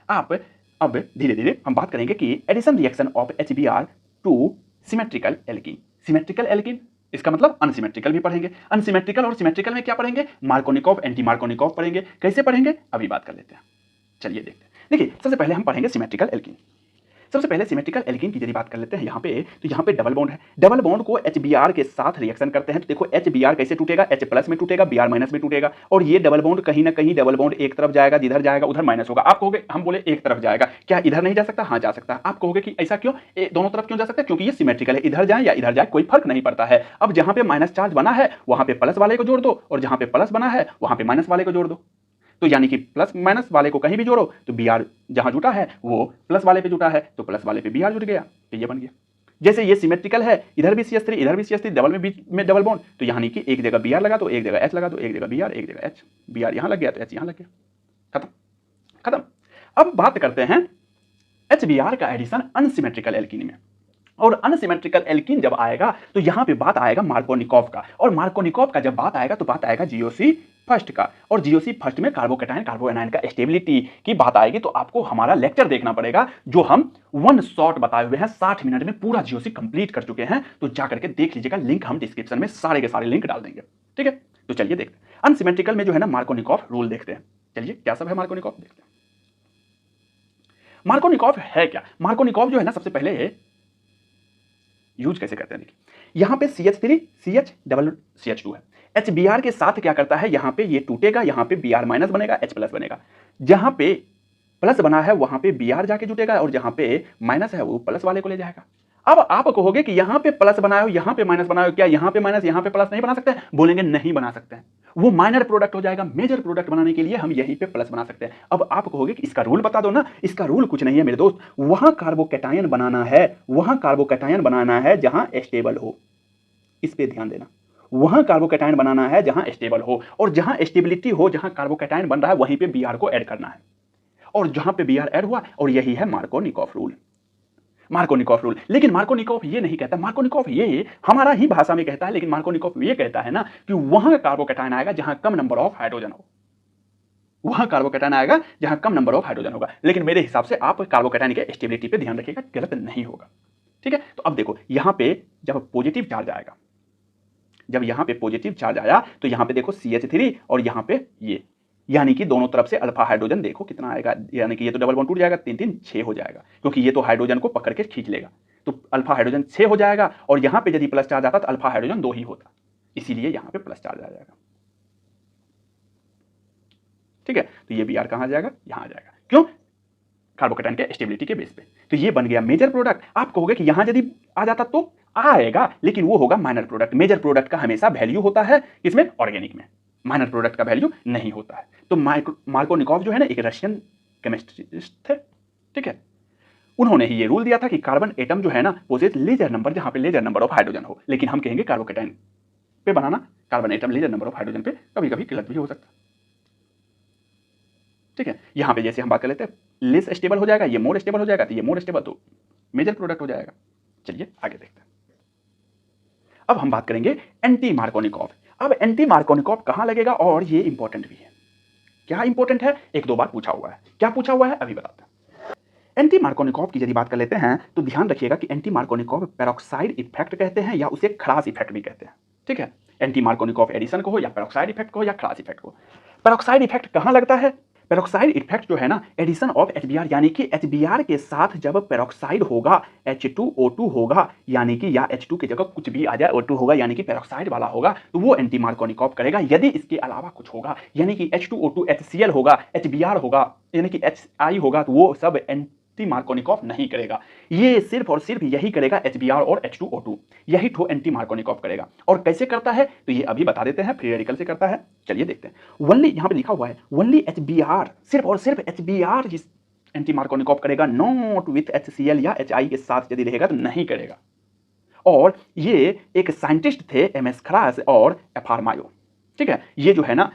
आप अब धीरे धीरे हम बात करेंगे कि addition reaction of HBr to symmetrical alkene. Symmetrical alkene इसका मतलब अनसिमेट्रिकल भी पढ़ेंगे। अनसिमेट्रिकल और सिमेट्रिकल में क्या पढ़ेंगे? मार्कोनिकॉफ, एंटी मार्कोनिकॉफ पढ़ेंगे। कैसे पढ़ेंगे अभी बात कर लेते हैं, चलिए देखते हैं। देखिए सबसे पहले हम पढ़ेंगे सिमेट्रिकल एल्कीन। सबसे पहले सिमेट्रिकल एल्कीन की यदि बात कर लेते हैं यहाँ पे, तो यहाँ पे डबल बॉन्ड है, डबल बॉन्ड को HBr के साथ रिएक्शन करते हैं तो देखो HBr कैसे टूटेगा? H+ में टूटेगा, Br- में टूटेगा, और ये डबल बॉन्ड कहीं ना कहीं डबल बॉन्ड एक तरफ जाएगा, जिधर जाएगा उधर माइनस होगा। आप कहोगे हम बोले एक तरफ जाएगा, क्या इधर नहीं जा सकता? हाँ जा सकता है। आप कहोगे कि ऐसा क्यों, दोनों तरफ क्यों जा सकता है? क्योंकि ये सिमेट्रिकल है, इधर जाए या इधर जाए कोई फर्क नहीं पड़ता है। अब जहाँ पे माइनस चार्ज बना है वहां पे प्लस वाले को जोड़ दो, और जहाँ पे प्लस बना है वहां पे माइनस वाले को जोड़ दो। तो यानी कि प्लस माइनस वाले को कहीं भी जोड़ो तो Br जहां जुटा है वो प्लस वाले पे जुटा है तो प्लस वाले पे Br जुट गया, तो ये बन गया। जैसे ये सिमेट्रिकल है, इधर भी CH3 इधर भी CH3, डबल में बीच में डबल बॉन्ड, तो यानी कि एक जगह Br लगा दो, एक जगह H लगा दो, एक जगह Br, एक जगह H। Br यहां लग गया तो H यहां लग गया, खत्म खत्म। अब बात करते हैं HBr का एडिशन अनसिमेट्रिकल एल्कीन में। और अनसिमेट्रिकल एल्कीन जब आएगा तो यहां पे बात आएगा मार्कोनिकॉफ का, और मार्कोनिकॉफ का जब बात आएगा तो बात आएगा GOC फर्स्ट का, और GOC फर्स्ट में कार्बोकैटायन कार्बोएनायन का स्टेबिलिटी की बात आएगी। तो आपको हमारा लेक्चर देखना पड़ेगा जो हम 1 शॉट बताए हुए हैं, 60 मिनट में पूरा GOC कंप्लीट कर चुके हैं, तो जाकर के देख लीजिएगा, लिंक हम डिस्क्रिप्शन में सारे के सारे लिंक डाल देंगे। ठीक है, तो चलिए देखते हैं अनसिमेट्रिकल में जो है ना मार्कोनिकॉफ रूल देखते हैं। चलिए क्या सब है मार्कोनिकॉफ देखते हैं। मार्कोनिकॉफ है क्या? मार्कोनिकॉफ जो है ना सबसे पहले यूज कैसे करते हैं, देखिए यहां पे CH3 CH डबल CH2 है, HBr के साथ क्या करता है, यहां पे ये टूटेगा, यहां पे Br- बनेगा, H+ बनेगा, जहां पे प्लस बना है वहां पे Br जाके जुटेगा, और जहां पे माइनस है वो प्लस वाले को ले जाएगा। अब आप कहोगे कि यहां पे प्लस बनाए हो, यहां पे माइनस बनाए हो, क्या यहां पे माइनस यहां पे प्लस नहीं बना सकते हैं? बोलेंगे नहीं बना सकते हैं, वो माइनर प्रोडक्ट हो जाएगा। मेजर प्रोडक्ट बनाने के लिए हम यहीं पे प्लस बना सकते हैं। अब आप कहोगे कि इसका रूल बता दो ना। इसका रूल कुछ नहीं है मेरे दोस्त, वहां कार्बोकैटायन बनाना है, वहां कार्बोकैटायन बनाना है जहां स्टेबल हो, इस पे ध्यान देना। वहां कार्बोकैटायन बनाना है जहां स्टेबल हो, और जहां स्टेबिलिटी हो, जहां कार्बोकैटायन बन रहा है वहीं पे Br को ऐड करना है, और जहां पे Br ऐड हुआ, और यही है मार्कोनिकॉफ रूल। Markovnikov rule. लेकिन मार्कोनिकॉफ ये नहीं कहता, मार्कोनिकॉफ ये हमारा ही भाषा में कहता है, लेकिन मार्कोनिकॉफ ये कहता है ना कि वहां कार्बोकैटायन आएगा जहां कम नंबर ऑफ हाइड्रोजन हो, वहां कार्बोकैटायन आएगा जहां कम नंबर ऑफ हाइड्रोजन होगा। लेकिन मेरे हिसाब से आप कार्बोकैटायन के स्टेबिलिटी पे ध्यान रखिएगा, गलत नहीं होगा। ठीक है, तो अब देखो यहां पे जब पॉजिटिव चार्ज आएगा, जब यहां पे पॉजिटिव चार्ज आया तो यहां पे देखो CH3 और यहां पे ये, यानी कि दोनों तरफ से अल्फा हाइड्रोजन देखो कितना आएगा, यानी कि ये तो डबल बॉन्ड टूट जाएगा, 3 3 6 हो जाएगा, क्योंकि ये तो हाइड्रोजन को पकड़ के खींच लेगा, तो अल्फा हाइड्रोजन 6 हो जाएगा। और यहां पे यदि प्लस चार्ज आता तो अल्फा हाइड्रोजन 2 ही होता, इसीलिए यहां पे प्लस चार्ज आ जाएगा। ठीक है, तो ये Br कहां आ जाएगा, यहां आ जाएगा, क्यों, कार्बोकैटायन के स्टेबिलिटी के बेस पे। तो ये बन गया मेजर प्रोडक्ट। आप कहोगे कि यहां यदि आ जाता तो आएगा, लेकिन वो होगा माइनर प्रोडक्ट। मेजर प्रोडक्ट का हमेशा वैल्यू होता है किसमें, ऑर्गेनिक में, माइनर प्रोडक्ट का वैल्यू नहीं होता है। तो मार्कोनिकॉफ जो है ना एक रशियन केमिस्ट्रिस्ट थे। ठीक है, उन्होंने ही ये रूल दिया था कि कार्बन एटम जो है ना पोजेस लेजर नंबर, जहां पे लेजर नंबर ऑफ हाइड्रोजन हो। लेकिन हम कहेंगे कार्बोकैटायन पे बनाना carbon atom lesser number of hydrogen पे कभी कभी गलत भी हो सकता है। ठीक है, यहां पे जैसे हम बात कर लेते हैं लेस स्टेबल हो जाएगा, ये मोर स्टेबल हो जाएगा, तो ये मोर स्टेबल तो मेजर प्रोडक्ट हो जाएगा। चलिए आगे देखते हैं। अब हम बात करेंगे एंटी मार्कोनिकॉफ। अब एंटी मार्कोनिकॉफ कहां लगेगा, और ये इंपॉर्टेंट भी है। क्या इंपॉर्टेंट है, एक दो बार पूछा हुआ है। क्या पूछा हुआ है अभी बताते हैं। एंटी मार्कोनिकॉफ की यदि बात कर लेते हैं तो ध्यान रखिएगा कि एंटी मार्कोनिकॉफ पेरोक्साइड इफेक्ट कहते हैं या उसे खरास इफेक्ट भी कहते हैं। ठीक है, एंटी मार्कोनिकॉफ एडिशन को हो या पेरोक्साइड इफेक्ट को हो या खरास इफेक्ट को। पेरोक्साइड इफेक्ट कहां लगता है, पेरोक्साइड इफेक्ट जो है ना एडिशन ऑफ HBr, यानी कि HBr के साथ जब पेरोक्साइड होगा H2O2 होगा, यानी कि या H2 की जगह कुछ भी आ जाए O2 होगा, यानी कि पेरोक्साइड वाला होगा, तो वो एंटी मार्कोनिकॉफ करेगा। यदि इसके अलावा कुछ होगा, यानी कि H2O2 HCl होगा, HBr होगा, यानी कि HI होगा, तो वो सब एंटी मार्कोनिकॉफ नहीं करेगा। ये सिर्फ और सिर्फ यही करेगा HBr और H2O2, यही ठो एंटी मार्कोनिकॉफ करेगा। और कैसे करता है तो ये अभी बता देते हैं, फ्री रेडिकल से करता है। चलिए देखते हैं। ओनली यहां पे लिखा हुआ है ओनली HBr, सिर्फ और सिर्फ HBr एंटी मार्कोनिकॉफ करेगा, नॉट विथ HCl या HI के साथ यदि रहेगा तो नहीं करेगा। और ये एक साइंटिस्ट थे MS खरास और FR मायो। ठीक है, ये जो है ना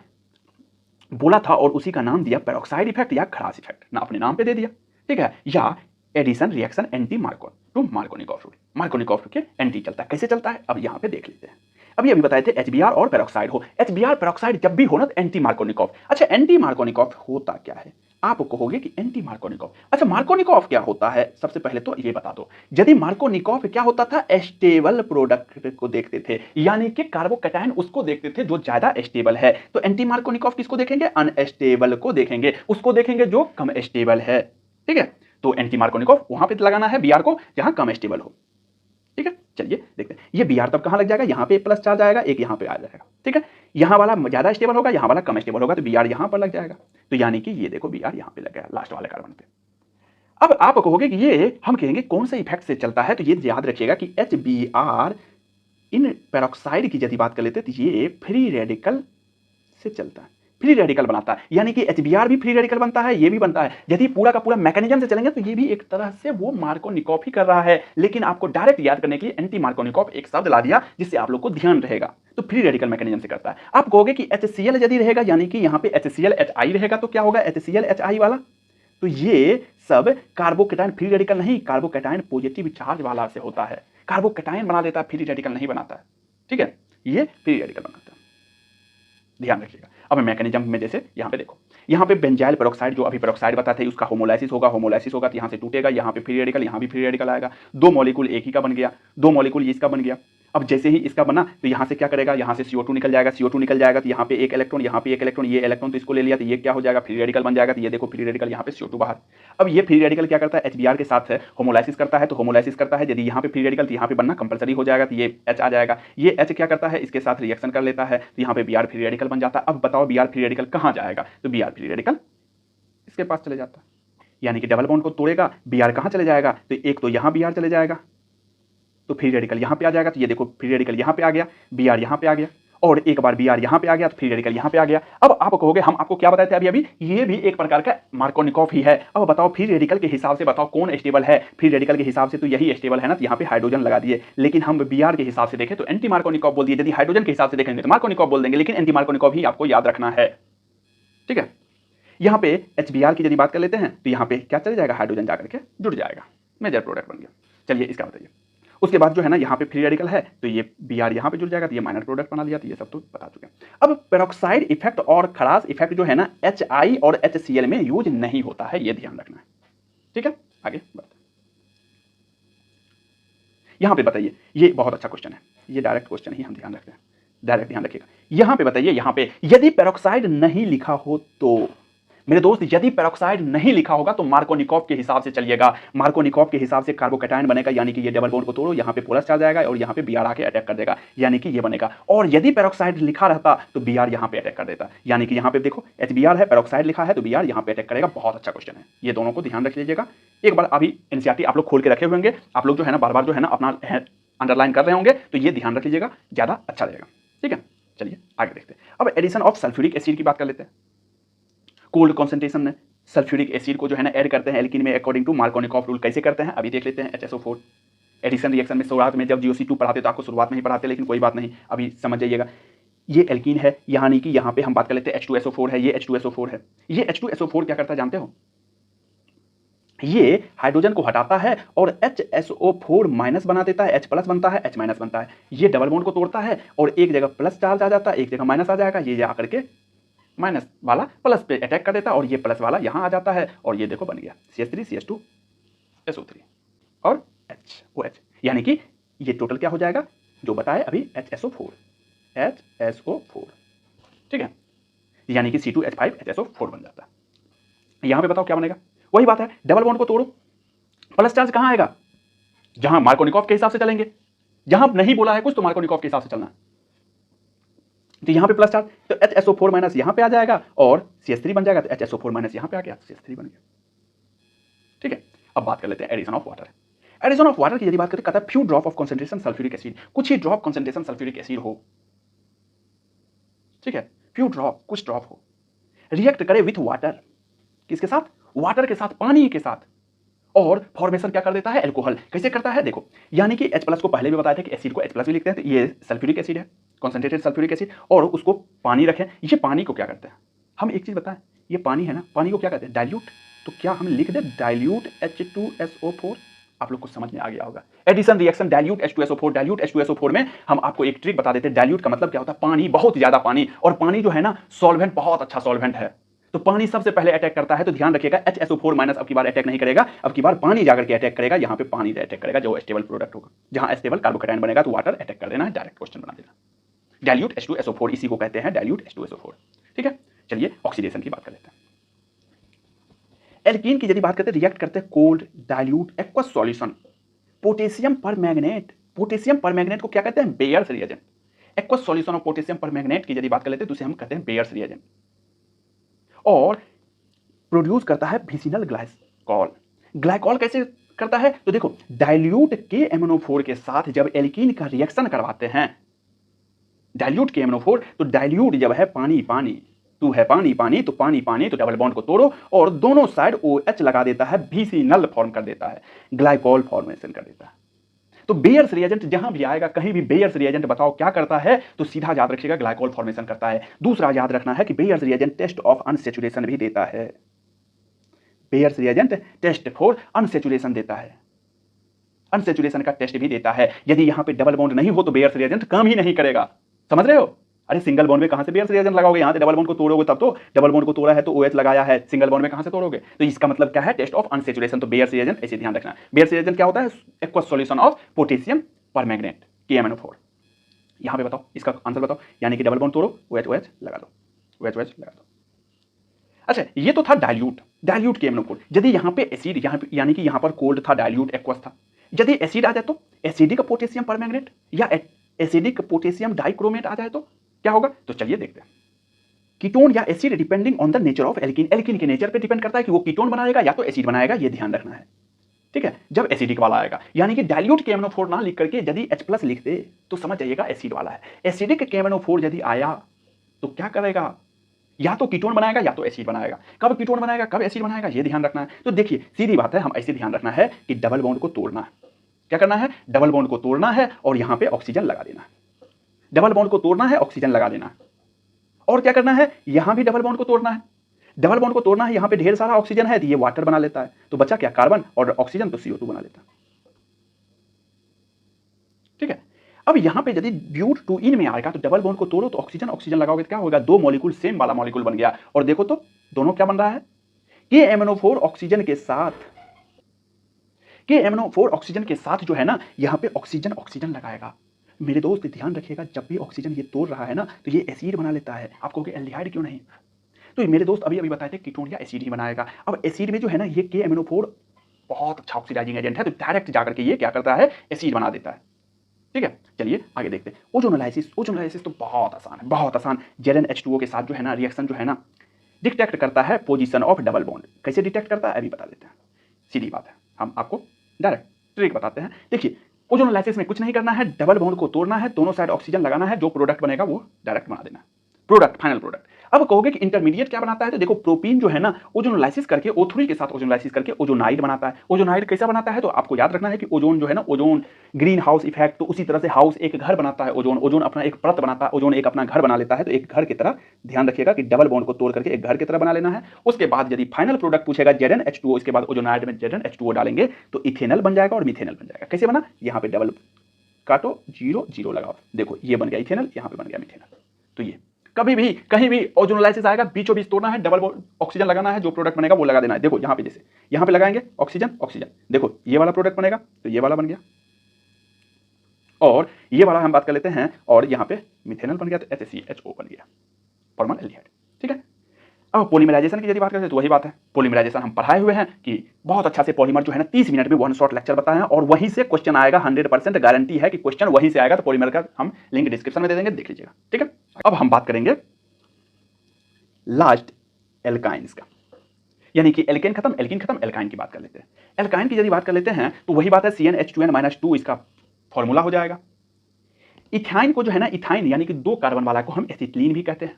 बोला था और उसी का नाम दिया पेरोक्साइड इफेक्ट या खरास इफेक्ट, ना अपने नाम पे दे दिया। ठीक है, या addition reaction anti Markovnikov rule, Markovnikov के एंटी चलता है। कैसे चलता है अब यहां पे देख लेते हैं। अभी बताए थे HBr और पेरोक्साइड हो, HBr पेरोक्साइड जब भी हो ना तो एंटी मार्कोनिकॉफ। अच्छा, एंटी मार्कोनिकॉफ होता क्या है, आप कहोगे कि एंटी मार्कोनिकॉफ। अच्छा, मार्कोनिकॉफ क्या होता है, सबसे पहले तो ये बता दो। यदि मार्कोनिकॉफ क्या होता था, स्टेबल प्रोडक्ट को देखते थे, यानी कि कार्बोकैटायन उसको देखते थे जो ज्यादा स्टेबल है। तो एंटी मार्कोनिकॉफ किसको देखेंगे, अनस्टेबल को देखेंगे, उसको देखेंगे जो कम स्टेबल है। ठीक है, तो एंटी मार्कोनिकॉफ वहां पे लगाना है Br को जहां कम स्टेबल हो। ठीक है, चलिए देखते हैं। ये Br तब कहां लग जाएगा, यहां पे प्लस चार्ज आएगा, एक यहां पे आ जाएगा। ठीक है, यहां वाला ज्यादा स्टेबल होगा, यहां वाला कम स्टेबल होगा, तो Br यहां पर लग जाएगा। तो यानी कि ये देखो Br यहां पे लग गया लास्ट वाले कार्बन पे। अब आप कहोगे कि ये हम कहेंगे कौन से इफेक्ट से चलता है, तो ये याद रखिएगा कि HBr इन पेरोक्साइड की यदि बात कर लेते तो ये फ्री रेडिकल से चलता है, फ्री रेडिकल बनाता है। यानी कि HBr भी फ्री रेडिकल बनता है, ये भी बनता है। यदि पूरा का पूरा मैकेनिज्म से चलेंगे तो ये भी एक तरह से वो मार्कोनिकॉफ ही कर रहा है। लेकिन आपको डायरेक्ट याद करने के लिए एंटी मार्कोनिकॉफ एक शब्द ला दिया, जिससे आप लोग को ध्यान रहेगा। तो फ्री रेडिकल मैकेनिज्म से करता है। आप कहोगे कि HCl यदि रहेगा, यानी कि यहाँ पे HCl HI रहेगा, तो क्या होगा HCl HI वाला, तो ये सब कार्बोकैटायन फ्री रेडिकल नहीं, कार्बोकैटायन पॉजिटिव चार्ज वाला से होता है। कार्बोकैटायन बना देता है, फ्री रेडिकल नहीं बनाता है। ठीक है, ये फ्री रेडिकल बनाता है, ध्यान रखिएगा। अब मैकेनिज्म में जैसे यहाँ पे देखो, यहाँ पे बेंजाइल पेरोक्साइड जो अभी पेरोक्साइड बताते हैं उसका होमोलाइसिस होगा, होमोलाइसिस होगा तो यहाँ से टूटेगा, यहाँ पे फ्री रेडिकल, यहाँ भी फ्री रेडिकल आएगा। दो मॉलिक्यूल एक ही का बन गया, दो मॉलिक्यूल इसका बन गया। अब जैसे ही इसका बना तो यहाँ से क्या करेगा, यहाँ से CO2 निकल जाएगा, CO2 निकल जाएगा तो यहाँ पे एक इलेक्ट्रॉन, यहाँ पे एक इलेक्ट्रॉन, ये इलेक्ट्रॉन तो इसको ले लिया, तो ये क्या हो जाएगा, फ्री रेडिकल बन जाएगा। तो ये देखो फ्री रेडिकल, यहाँ पे CO2 बाहर। अब ये फ्री रेडिकल क्या करता है, HBr के साथ होमोलाइसिस करता है। तो होमोलाइसिस करता है, यदि यहाँ पे फ्री रेडिकल तो यहाँ पे बनना कंपलसरी हो जाएगा, तो ये H आ जाएगा। ये H क्या करता है, इसके साथ रिएक्शन कर लेता है, तो यहाँ पे Br फ्री रेडिकल बन जाता है। अब बताओ Br फ्री रेडिकल कहाँ जाएगा, तो Br फ्री रेडिकल इसके पास चले जाता है, यानी कि डबल बॉन्ड को तोड़ेगा, Br कहाँ चले जाएगा, तो एक तो यहाँ Br चले जाएगा, तो फ्री रेडिकल यहाँ पे आ जाएगा। तो ये देखो फ्री रेडिकल यहाँ पे आ गया, Br यहाँ पे आ गया, और एक बार Br यहाँ पे आ गया तो फ्री रेडिकल यहाँ पे आ गया। अब आप कहोगे हम आपको क्या बताए थे अभी, ये भी एक प्रकार का मार्कोनिकॉफ ही है। अब बताओ फ्री रेडिकल के हिसाब से बताओ कौन स्टेबल है, फ्री रेडिकल के हिसाब से तो यही स्टेबल है ना, तो यहाँ पे हाइड्रोजन लगा दिए। लेकिन हम Br के हिसाब से देखें तो एंटी मार्कोनिकॉफ बोल दिए, यदि हाइड्रोजन के हिसाब से देखेंगे तो मार्कोनिकॉफ बोल देंगे, लेकिन एंटी मार्कोनिकॉफ ही आपको याद रखना है। ठीक है, यहाँ पे HBr की यदि बात कर लेते हैं तो यहाँ पे क्या चले जाएगा, हाइड्रोजन जाकर के जुड़ जाएगा। मेजर प्रोडक्ट बन गया। चलिए इसका बताइए। उसके बाद जो है ना यहाँ पे फ्री रेडिकल है तो ये Br यहाँ पे जुड़ जाएगा, तो ये माइनर प्रोडक्ट बना लिया, तो ये सब तो बता चुके हैं। अब पेरोक्साइड इफेक्ट और खराश इफेक्ट जो है ना HI और HCl में यूज नहीं होता है, ये ध्यान रखना है। ठीक है, आगे बढ़ते हैं। यहाँ पे बताइए, ये बहुत अच्छा क्वेश्चन है, ये डायरेक्ट क्वेश्चन ही हम ध्यान रखते हैं, डायरेक्ट ध्यान रखिएगा। यहाँ पे बताइए, यहाँ पे यदि पेरोक्साइड नहीं लिखा हो तो मेरे दोस्त, यदि पेरोक्साइड नहीं लिखा होगा तो मार्कोनिकॉफ के हिसाब से चलिएगा। मार्कोनिकॉफ के हिसाब से कार्बोकैटायन बनेगा, यानी कि ये डबल बॉन्ड को तोड़ो, यहाँ पे प्लस चार्ज आएगा और यहाँ पे Br आके अटैक कर देगा, यानी कि ये बनेगा। और यदि पेरोक्साइड लिखा रहता तो Br यहाँ पे अटैक कर देता, यानी कि यहाँ पे देखो HBr है, पेरोक्साइड लिखा है तो Br यहाँ पे अटैक करेगा। बहुत अच्छा क्वेश्चन है, ये दोनों को ध्यान रख लीजिएगा। एक बार अभी एनसीईआरटी आप लोग खोल के रखे हुए होंगे, आप लोग जो है ना बार बार जो है ना अपना अंडरलाइन कर रहे होंगे, तो ये ध्यान रख लीजिएगा, ज्यादा अच्छा रहेगा। ठीक है, चलिए आगे देखते हैं। अब एडिशन ऑफ सल्फ्यूरिक एसिड की बात कर लेते हैं। कोल्ड कॉन्सेंट्रेशन में सल्फ्यूरिक एसिड को जो है ना ऐड करते हैं एल्कीन में अकॉर्डिंग टू मार्कोनिकॉफ रूल। कैसे करते हैं अभी देख लेते हैं। HSO4 एडिशन रिएक्शन में शुरुआत में जब GOC2 पढ़ाते तो आपको शुरुआत में ही पढ़ाते, लेकिन कोई बात नहीं, अभी समझ जाइएगा। ये एल्कीन है, यानी कि यहाँ पे हम बात कर लेते हैं H2SO4 है, ये H2SO4 है। ये H2SO4 क्या करता है जानते हो? ये हाइड्रोजन को हटाता है और HSO4 माइनस बना देता है, H प्लस बनता है, H माइनस बनता है। ये डबल बॉन्ड को तोड़ता है और एक जगह प्लस चार्ज आ जाता है, एक जगह माइनस आ जाएगा, ये जा करके माइनस वाला प्लस पे अटैक कर देता है और ये प्लस वाला यहाँ आ जाता है और ये देखो बन गया CH3 CH2 SO3 और HOH, यानी कि ये टोटल क्या हो जाएगा जो बताए अभी HSO4। ठीक है, यानी कि C2H5HSO4 बन जाता है। यहाँ पे बताओ क्या बनेगा? वही बात है, डबल बॉन्ड को तोड़ो, प्लस चार्ज कहाँ आएगा? जहां मार्कोनिकॉफ के हिसाब से चलेंगे, जहां नहीं बोला है कुछ तो मार्कोनिकॉफ के हिसाब से चलना है। तो यहां पे प्लस चार्ज, तो HSO4 माइनस यहां पे आ जाएगा और CH3 बन जाएगा, तो HSO4 माइनस यहां पे आ गया, CH3 बन गया। ठीक है, अब बात कर लेते हैं addition of water. Addition of water की यदि बात करें, कहता है few drop of concentration sulphuric acid, कुछ ही ड्रॉप कंसंट्रेशन सल्फ्यूरिक एसिड हो। ठीक है, फ्यू ड्रॉप, कुछ ड्रॉप हो, रिएक्ट करे विथ वाटर, किसके साथ? वाटर के साथ, पानी के साथ, और फॉर्मेशन क्या कर देता है? एल्कोहल। कैसे करता है देखो, यानी कि H प्लस को पहले भी बताया था कि एसिड को H प्लस भी लिखते हैं, तो ये सल्फ्यूरिक एसिड है, कॉन्सेंट्रेटेड सल्फ्यूरिक एसिड, और उसको पानी रखें। ये पानी को क्या करते हैं? हम एक चीज बताएं, ये पानी है ना, पानी को क्या कहते हैं? डाइल्यूट। तो क्या हम लिख दें डाइल्यूट H2SO4? आप लोग को समझ में आ गया होगा। Addition reaction dilute H2SO4, dilute H2SO4 में हम आपको एक ट्रिक बता देते हैं। डाइल्यूट का मतलब क्या होता है? पानी, बहुत ज्यादा पानी, और पानी जो है ना सॉल्वेंट, बहुत अच्छा सॉल्वेंट है, तो पानी सबसे पहले अटैक करता है। तो ध्यान रखिएगा, HSO4 माइनस अब की बार अटैक नहीं करेगा, अब की बार पानी जाकर के अटैक करेगा। यहाँ पे पानी अटैक करेगा जो स्टेबल प्रोडक्ट होगा, जहां स्टेबल कार्बोकैटायन बनेगा तो वाटर अटैक कर देना है, डायरेक्ट क्वेश्चन बना देना। डाइल्यूट H2SO4, इसी को कहते हैं डाइल्यूट H2SO4। ठीक है, चलिए ऑक्सीडेशन की बात कर लेते हैं। एल्कीन की यदि बात करते हैं, रिएक्ट करते हैं cold dilute aqueous solution, potassium permanganate. Potassium permanganate को क्या कहते हैं? Bears reagent. Aqueous solution of potassium permanganate की यदि बात कर लेते हैं तो उसे हम कहते हैं बेयर्स रिएजेंट, और प्रोड्यूस करता है विसिनल ग्लाइकॉल। ग्लाइकॉल कैसे करता है? तो देखो, डाइल्यूट KMnO4 के साथ जब एल्कीन का रिएक्शन करवाते हैं, डाइल्यूट KMnO4, तो डाइल्यूट जब है पानी पानी, तू है पानी पानी, तो पानी पानी, तो डबल बॉन्ड को तोड़ो और दोनों साइड OH लगा देता है, विसिनल फॉर्म कर देता है, ग्लाइकॉल फॉर्मेशन कर देता है। तो बेयर्स रिएजेंट जहां भी आएगा, कहीं भी बेयर्स रिएजेंट बताओ क्या करता है, तो सीधा याद रखिएगा ग्लाइकॉल फॉर्मेशन करता है। दूसरा याद रखना है कि Baeyer's reagent test of unsaturation भी देता है। Baeyer's reagent test for unsaturation देता है, अनसैचुरेशन का टेस्ट भी देता है। यदि यहां पे डबल बॉन्ड नहीं हो तो बेयर्स रिएजेंट काम ही नहीं करेगा, समझ रहे हो? अरे सिंगल बॉन्ड में कहां से बेयर्स रिएजेंट लगाओगे? यहां से डबल बॉन्ड को तोड़ोगे तब तो, डबल बॉन्ड को तोड़ा है तो OH लगाया है, सिंगल बॉन्ड में कहां से तोड़ोगे? तो इसका मतलब क्या है? Test of unsaturation. तो बेयर्स रिएजेंट ऐसे ध्यान रखना। बेयर्स रिएजेंट क्या होता है? Aqueous solution of potassium permanganate KMnO4। यहां पे बताओ, इसका आंसर बताओ, यानी कि डबल बॉन्ड तोड़ो, OH लगा दो, OH लगा दो। अच्छा, ये तो था डाइल्यूट KMnO4। यदि यहाँ पे एसिड, यहाँ पे यानी कि यहाँ पर कोल्ड था, डाइल्यूट एक्वस था, यदि एसिड आ जाए तो एसिडिक पोटेशियम परमैंगनेट या एसिडिक पोटेशियम डाइक्रोमेट आ जाए तो क्या होगा? तो चलिए देखते हैं। कीटोन या acid depending on the nature of alkene, alkene के नेचर पे डिपेंड करता है कि वो कीटोन बनाएगा या तो एसिड बनाएगा, ये ध्यान रखना है। ठीक है, जब एसिडिक वाला आएगा, यानी कि डाइल्यूट KMnO4 ना लिख करके यदि H प्लस लिख दे तो समझ जाइएगा एसिड वाला है। एसिडिक KMnO4 यदि आया तो क्या करेगा? या तो कीटोन बनाएगा या तो एसिड बनाएगा। कब कीटोन बनाएगा, कब एसिड बनाएगा, ये ध्यान रखना है। तो देखिए सीधी बात है, हम ऐसे ध्यान रखना है कि डबल बॉन्ड को तोड़ना है। क्या करना है? डबल बॉन्ड को तोड़ना है और यहां पे ऑक्सीजन लगा देना है। डबल बॉन्ड को तोड़ना है, ऑक्सीजन लगा देना है, और क्या करना है? यहां भी डबल बॉन्ड को तोड़ना है, डबल बॉन्ड को तोड़ना है, यहाँ पे ढेर सारा ऑक्सीजन है तो ये वाटर बना लेता है, तो बचा क्या कार्बन और ऑक्सीजन, तो CO2 बना लेता है। ठीक है, अब यहाँ पे यदि ब्यूट-2-इन में आएगा तो डबल बॉन्ड को तोड़ो तो ऑक्सीजन ऑक्सीजन लगाओगे तो क्या होगा, दो मॉलिक्यूल सेम वाला मॉलिक्यूल बन गया। और देखो तो दोनों क्या बन रहा है, KMnO4 ऑक्सीजन के साथ, KMnO4 ऑक्सीजन के साथ जो है ना यहाँ पे ऑक्सीजन ऑक्सीजन लगाएगा। मेरे दोस्त ध्यान रखिएगा, जब भी ऑक्सीजन ये तोड़ रहा है ना तो ये एसिड बना लेता है। आप कहोगे एल्डिहाइड क्यों नहीं, तो मेरे दोस्त अभी अभी बताए थे कीटोन या एसिड ही बनाएगा। अब एसिड में जो है ना ये KMnO4 बहुत अच्छा ऑक्सीडाइजिंग एजेंट है, तो डायरेक्ट जाकर के ये क्या करता है, एसिड बना देता है। ठीक है, चलिए आगे देखते हैं। ओजोनोलाइसिस, ओजोनोलाइसिस तो बहुत आसान है, बहुत आसान। ZnH2O के साथ जो है ना रिएक्शन जो है ना डिटेक्ट करता है पोजीशन ऑफ डबल बॉन्ड। कैसे डिटेक्ट करता है अभी बता देते हैं, सीधी बात है, हम आपको डायरेक्ट ट्रिक बताते हैं। देखिए ओजोनोलाइसिस में कुछ नहीं करना है, डबल बॉन्ड को तोड़ना है, दोनों साइड ऑक्सीजन लगाना है, जो प्रोडक्ट बनेगा वो डायरेक्ट बना देना है, प्रोडक्ट, फाइनल प्रोडक्ट। अब कहोगे कि इंटरमीडिएट क्या बनाता है, तो देखो प्रोपीन जो है ना ओजोनोलाइसिस करके O3 के साथ ओजोनोलाइसिस करके ओजोनाइड बनाता है। ओजोनाइड कैसा बनाता है, तो आपको याद रखना है कि ओजोन जो है ना, ओजोन ग्रीन हाउस इफेक्ट, तो उसी तरह से हाउस एक घर बनाता है, ओजोन, ओजोन अपना एक परत बनाता है, ओजोन एक अपना घर बना लेता है। तो एक घर की तरह ध्यान रखिएगा कि डबल बॉन्ड को तोड़ करके एक घर की तरह बना लेना है। उसके बाद यदि फाइनल प्रोडक्ट पूछेगा ZnH2O, इसके बाद ओजोनाइड में ZnH2O डालेंगे तो इथेनल बन जाएगा और मिथेनल बन जाएगा। कैसे बना, यहाँ पे डबल काटो, 0 0 लगाओ, देखो ये बन गया इथेनल, यहाँ पे बन गया मिथेनल। तो ये कभी भी कहीं भी ओजोनोलाइसिस आएगा बीचों बीच तोड़ना है, डबल ऑक्सीजन लगाना है, जो प्रोडक्ट बनेगा वो लगा देना है। देखो यहाँ पे जैसे यहाँ पे लगाएंगे ऑक्सीजन ऑक्सीजन, देखो ये वाला प्रोडक्ट बनेगा तो ये वाला बन गया, और ये वाला हम बात कर लेते हैं, और यहाँ पे मिथेनल बन गया तो HCHO बन गया, फॉर्मलडिहाइड। ठीक है, अब पॉलीमराइजेशन की यदि बात करते हैं तो वही बात है, पॉलीमराइजेशन हम पढ़ाए हुए हैं कि बहुत अच्छा से पॉलीमर जो है ना 30 मिनट में वन शॉट लेक्चर बताए हैं, और वहीं से क्वेश्चन आएगा, 100% गारंटी है कि क्वेश्चन वहीं से आएगा। तो पॉलीमर का हम लिंक डिस्क्रिप्शन में दे देंगे, देख लीजिएगा। ठीक है, अब हम बात करेंगे लास्ट एल्काइंस का, यानी कि एल्केन खत्म, एल्कीन खत्म, एल्काइन की बात कर लेते हैं। एल्काइन की यदि बात कर लेते हैं तो वही बात है, CnH2n-2 इसका फॉर्मूला हो जाएगा। इथाइन को जो है ना, इथाइन यानी कि 2 कार्बन वाला को हम एसिटिलीन भी कहते हैं।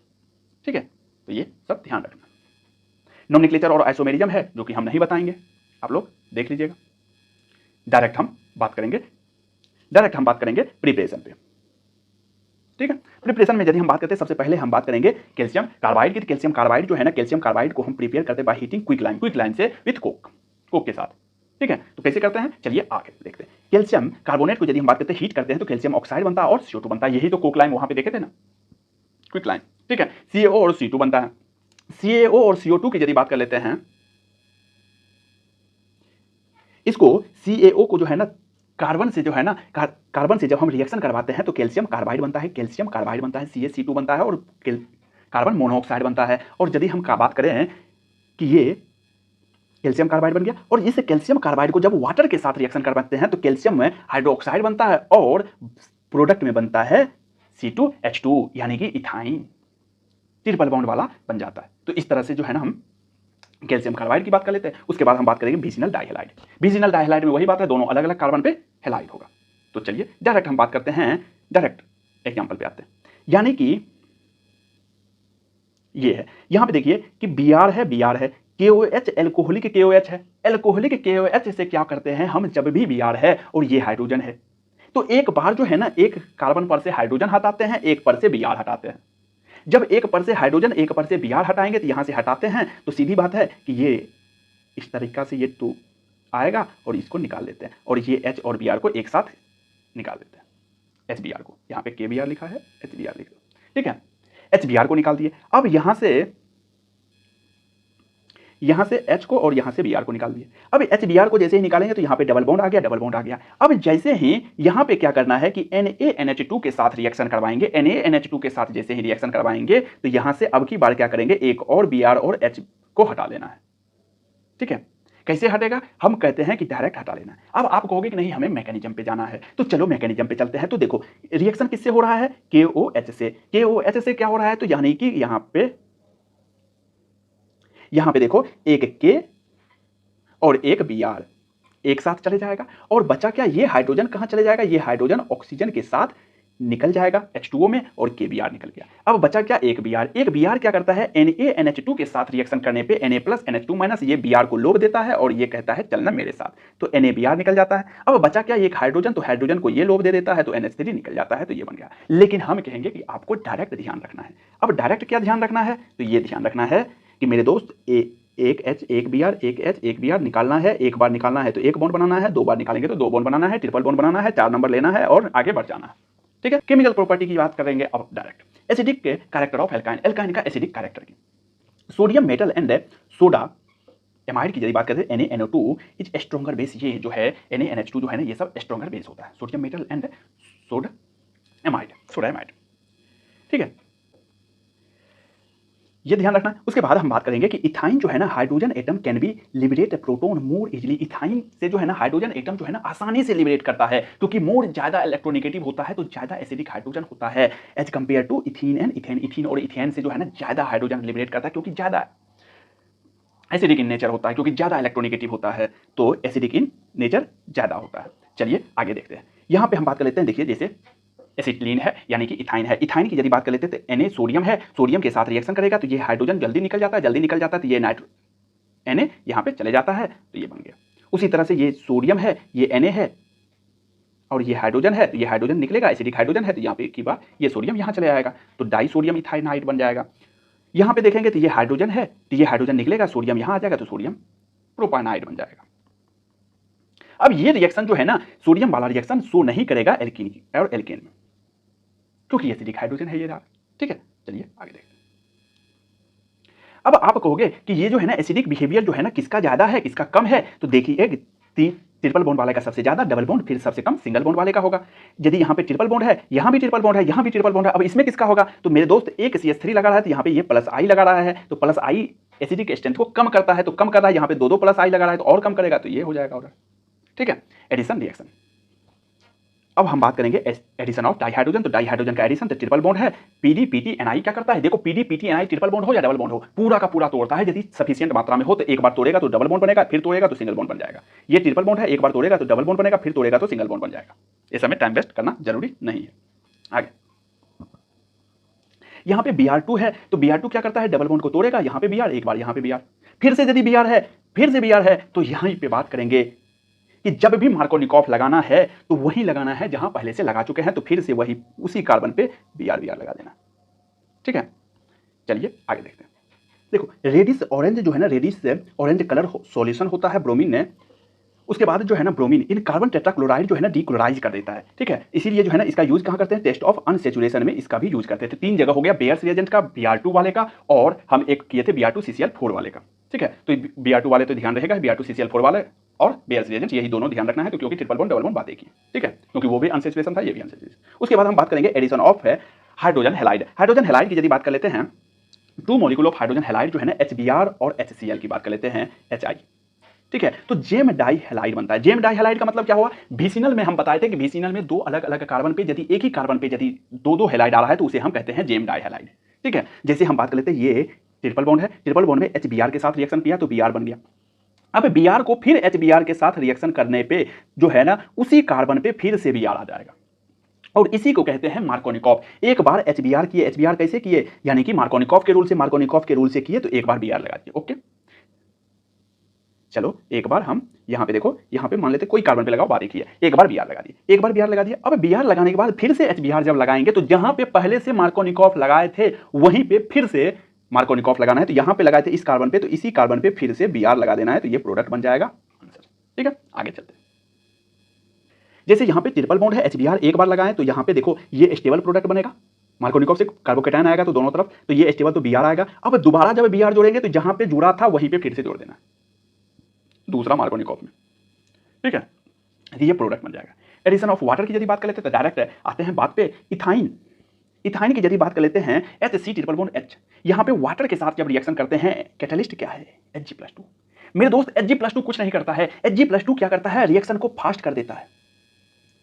ठीक है, तो ये सब ध्यान रखना। नोमेनक्लेचर और आइसोमेरिज्म है जो कि हम नहीं बताएंगे, आप लोग देख लीजिएगा। डायरेक्ट हम बात करेंगे प्रिपरेशन पे। ठीक है, प्रिपरेशन में यदि हम बात करते हैं, सबसे पहले हम बात करेंगे कैल्शियम कार्बाइड की। कैल्शियम कार्बाइड जो है ना, कैल्शियम कार्बाइड को हम प्रिपेयर करते हैं बाय हीटिंग क्विक लाइन से विथ कोक के साथ। ठीक है, तो कैसे करते हैं, चलिए आगे देखते हैं। कैल्शियम कार्बोनेट को यदि हम बात करते हैं हीट करते हैं तो कैल्शियम ऑक्साइड बनता है और CO2 बनता है। यही तो कोक लाइन वहां पे देखे थे ना, क्विक लाइन। ठीक है, CaO और C2 बनता है। CaO और CO2 की यदि बात कर लेते हैं, इसको CaO को जो है ना कार्बन से जो है ना, कार्बन से जब हम रिएक्शन करवाते हैं तो कैल्शियम कार्बाइड बनता है, CaC2 बनता है और कार्बन मोनोऑक्साइड बनता है। और यदि हम बात करें कि ये कैल्शियम कार्बाइड बन गया, और इस कैल्शियम कार्बाइड को जब वाटर के साथ रिएक्शन करवाते हैं तो कैल्शियम में हाइड्रोक्साइड बनता है और प्रोडक्ट में बनता है C2H2 यानी कि इथाइन, ट्रिपल बॉन्ड वाला बन जाता है। तो इस तरह से जो है ना हम कैल्शियम कार्बाइड की बात कर लेते हैं। उसके बाद हम बात करेंगे विजिनल डाइहैलाइड। विजिनल डाइहैलाइड में वही बात है, दोनों अलग अलग कार्बन पे हैलाइड होगा। तो चलिए डायरेक्ट हम बात करते हैं, डायरेक्ट एग्जांपल पे आते हैं। यानी कि ये है, यहां पे देखिए कि Br है, KOH एल्कोहलिक KOH है। एल्कोहलिक KOH से क्या करते हैं हम, जब भी Br है और ये हाइड्रोजन है तो एक बार जो है ना एक कार्बन पर से हाइड्रोजन हटाते हैं, एक पर से Br हटाते हैं। जब एक पर से हाइड्रोजन एक पर से Br हटाएंगे तो यहां से हटाते हैं, तो सीधी बात है कि ये इस तरीका से ये 2 आएगा और इसको निकाल लेते हैं, और ये H और Br को एक साथ निकाल देते हैं। HBr को यहाँ पे KBr लिखा है, HBr लिख दो। ठीक है, HBr को निकाल दिए। अब यहां से H को और यहां से Br को निकाल दिए। अब HBr को जैसे ही निकालेंगे तो यहाँ पे डबल बॉन्ड आ गया। अब जैसे ही यहाँ पे क्या करना है कि NaNH2 के साथ रिएक्शन करवाएंगे, NaNH2 के साथ जैसे ही रिएक्शन करवाएंगे तो यहां से अब की बार क्या करेंगे, एक और Br और H को हटा लेना है। ठीक है, कैसे हटेगा, हम कहते हैं कि डायरेक्ट हटा लेना है। अब आप कहोगे कि नहीं हमें मैकेनिज्म पे जाना है, तो चलो मैकेनिज्म पे चलते हैं। तो देखो रिएक्शन किससे हो रहा है, KOH से क्या हो रहा है, तो यानी कि यहां पे देखो एक K और एक Br एक साथ चले जाएगा, और बचा क्या, ये हाइड्रोजन कहां चले जाएगा, ये हाइड्रोजन ऑक्सीजन के साथ निकल जाएगा H2O में, और KBr निकल गया। अब बचा क्या, एक Br क्या करता है, NaNH2 के साथ रिएक्शन करने पे Na+NH2- ये Br को लोभ देता है और ये कहता है चलना मेरे साथ, तो NaBr निकल जाता है। अब बचा क्या, एक हाइड्रोजन, तो हाइड्रोजन को ये लोभ दे देता है तो NH3 निकल जाता है, तो ये बन गया। लेकिन हम कहेंगे कि आपको डायरेक्ट ध्यान रखना है। अब डायरेक्ट क्या ध्यान रखना है, तो ये ध्यान रखना है कि मेरे दोस्त एक H एक Br एक H एक Br निकालना है, एक बार निकालना है तो एक बॉन्ड बनाना है, 2 बार निकालेंगे तो 2 बॉन्ड बनाना है, ट्रिपल बॉन्ड बनाना है, 4 नंबर लेना है और आगे बढ़ जाना है। ठीक है, केमिकल प्रॉपर्टी की बात करेंगे अब डायरेक्ट। एसिडिक के कैरेक्टर ऑफ एल्काइन, एल्काइन का एसिडिक कैरेक्टर की। Sodium metal and soda amide की यदि बात करते हैं NaNO2 इज स्ट्रॉन्गर बेस, ये जो है NaNH2 जो है ना ये सब स्ट्रॉन्गर बेस होता है, sodium metal and soda amide. ठीक है, ये ध्यान रखना। उसके बाद हम बात करेंगे कि इथाइन जो है ना hydrogen atom can be liberate proton more easily. Ethyne से जो है ना हाइड्रोजन एटम जो है ना आसानी से लिबरेट करता है, क्योंकि मोर ज्यादा इलेक्ट्रोनेगेटिव होता है तो ज्यादा एसिडिक हाइड्रोजन होता है as compare to ethene and ethane. Ethene और इथेन से जो है ना ज्यादा हाइड्रोजन लिबरेट करता है क्योंकि ज्यादा एसिडिक इन नेचर होता है, क्योंकि ज्यादा इलेक्ट्रोनेगेटिव होता है तो एसिडिक इन नेचर ज्यादा होता है। चलिए आगे देखते हैं। यहां पे हम बात कर लेते हैं, देखिए जैसे एसिटिलीन है यानी कि इथाइन है। इथाइन की यदि बात कर लेते हैं तो Na सोडियम है, सोडियम के साथ रिएक्शन करेगा तो ये हाइड्रोजन जल्दी निकल जाता है, तो ये Na यहाँ पे चले जाता है तो ये बन गया। उसी तरह से ये सोडियम है, ये Na है और ये हाइड्रोजन है तो ये हाइड्रोजन निकलेगा, एसिडिक हाइड्रोजन है तो यहाँ पे की बात ये सोडियम यहाँ चले जाएगा तो डाई सोडियम इथाइनाइड बन जाएगा। यहाँ पे देखेंगे तो ये हाइड्रोजन है तो ये हाइड्रोजन निकलेगा, सोडियम यहाँ आ जाएगा तो सोडियम प्रोपानाइड बन जाएगा। अब ये रिएक्शन जो है ना सोडियम वाला रिएक्शन शो नहीं करेगा एल्कीन और एल्केन में, क्योंकि एसिडिक हाइड्रोजन है ये रहा। ठीक है, चलिए आगे देखते हैं। अब आप कहोगे कि ये जो है ना एसिडिक बिहेवियर जो है ना किसका ज्यादा है किसका कम है, तो देखिए ट्रिपल बॉन्ड वाले का सबसे ज्यादा, डबल बॉन्ड फिर सबसे कम सिंगल बॉन्ड वाले का होगा। यदि यहाँ पे ट्रिपल बॉन्ड है, यहाँ भी ट्रिपल बॉन्ड है, यहाँ भी ट्रिपल बॉन्ड है, अब इसमें किसका होगा, तो मेरे दोस्त एक CH3 लगा रहा है तो यहाँ पे ये प्लस आई लगा रहा है तो प्लस आई एसिडिक स्ट्रेंथ को कम करता है तो कम कर रहा है, यहाँ पे दो प्लस आई लगा रहा है तो और कम करेगा तो ये हो जाएगा ऑर्डर। ठीक है, एडिशन रिएक्शन। अब हम बात करेंगे एडिशन ऑफ डाइहाइड्रोजन, तो डाइहाइड्रोजन का एडिशन तो ट्रिपल बॉन्ड है, पीडी पीटी एनआई क्या करता है, देखो Pd Pt Ni triple bond हो या डबल बॉन्ड हो पूरा का पूरा तोड़ता है। यदि सफिशिएंट मात्रा में हो तो एक बार तोड़ेगा तो डबल बॉन्ड बनेगा, फिर तोड़ेगा तो सिंगल बॉन्ड बन जाएगा। ये ट्रिपल बॉन्ड है, एक बार तोड़ेगा तो डबल बॉन्ड बनेगा, फिर तोड़ेगा तो सिंगल बॉन्ड बन जाएगा। इस समय टाइम वेस्ट करना जरूरी नहीं है। आगे यहाँ पे Br2 है तो Br2 क्या करता है, डबल बॉन्ड को तोड़ेगा, यहाँ पे Br, एक बार यहाँ पे Br, फिर से यदि Br है, फिर से Br है तो यहाँ पे बात करेंगे कि जब भी मार्कोनिकॉफ लगाना है तो वही लगाना है जहां पहले से लगा चुके हैं, तो फिर से वही उसी कार्बन पे Br लगा देना। ठीक है, चलिए आगे देखते हैं। देखो रेडिश ऑरेंज जो है ना, रेडिश ऑरेंज कलर सॉल्यूशन होता है ब्रोमीन ने, उसके बाद जो है ना ब्रोमीन इन कार्बन टेट्राक्लोराइड जो है ना डीक्लोराइज कर देता है। ठीक है, इसीलिए जो है ना इसका यूज कहां करते हैं, टेस्ट ऑफ अनसैचुरेशन में इसका भी यूज करते हैं। तो 3 जगह हो गया, बेयर्स रिएजेंट का, Br2 वाले का और हम एक किए थे Br2CCl4 वाले का। ठीक है, तो Br2 वाले तो ध्यान रहेगा, Br2CCl4 वाले और बेयर्स रिएजेंट यही दोनों ध्यान रखना है, तो क्योंकि ट्रिपल बॉन्ड डबल बॉन्ड बात एक ही। ठीक है, क्योंकि वो भी अनसैचुरेशन था, ये भी अनसैचुरेशन। उसके बाद हम बात करेंगे एडिशन ऑफ है हाइड्रोजन हैलाइड। हाइड्रोजन हैलाइड की यदि बात कर लेते हैं, 2 मॉलिक्यूल ऑफ हाइड्रोजन हैलाइड जो है ना HBr और HCl की बात कर लेते हैं HI। ठीक है, तो जेम डाई हैलाइड बनता है। जेम डाई हैलाइड का मतलब क्या हुआ, विसिनल में हम बताए थे कि विसिनल में 2 अलग अलग कार्बन पे यदि एक ही कार्बन पे यदि 2 हैलाइड आ रहा है तो उसे हम कहते हैं जेम डाई हैलाइड। ठीक है, जैसे हम बात कर लेते हैं ये ट्रिपल बॉन्ड है, ट्रिपल बॉन्ड में HBr के साथ रिएक्शन किया तो Br बन गया। अब Br को फिर HBr के साथ रिएक्शन करने पे जो है ना उसी कार्बन पे फिर से Br आ जाएगा और इसी को कहते हैं मार्कोनिकॉफ। एक बार HBr किए, HBr कैसे किए, यानी कि मार्कोनिकॉफ के रूल से किए तो एक बार Br लगा दिए। ओके, चलो एक बार हम यहाँ पे देखो, यहाँ पे मान लेते कोई कार्बन पे लगाओ, बारीक किया, एक बार Br लगा दिए, एक बार Br लगा दिया। अब Br लगाने के बाद फिर से HBr जब लगाएंगे तो जहां पे पहले से मार्कोनिकॉफ लगाए थे वहीं पे फिर से मार्कोनिकॉफ लगाना है, तो यहाँ पे लगाए थे इस कार्बन पे तो इसी कार्बन पे फिर से Br लगा देना है, तो ये प्रोडक्ट बन जाएगा आंसर। ठीक है, आगे चलते हैं। जैसे यहाँ पे ट्रिपल बॉन्ड है, HBr एक बार लगाएं तो यहाँ पे देखो ये स्टेबल प्रोडक्ट बनेगा, मार्कोनिकॉफ से कार्बोकेटायन आएगा तो दोनों तरफ, तो ये स्टेबल तो Br आएगा। अब दोबारा जब Br जोड़ेंगे तो जहां पे जुड़ा था वहीं पे फिर से जोड़ देना दूसरा मार्कोनिकॉफ में। ठीक है, ये प्रोडक्ट बन जाएगा। एडिशन ऑफ वाटर की यदि बात कर लेते हैं तो डायरेक्ट आते हैं बात पे इथाइन। इथाइन की यदि बात कर लेते हैं HC ट्रिपल बॉन्ड H, यहाँ पे वाटर के साथ जब रिएक्शन करते हैं कैटलिस्ट क्या है, Hg+2। मेरे दोस्त Hg+2 कुछ नहीं करता है, Hg+2 क्या करता है, रिएक्शन को फास्ट कर देता है।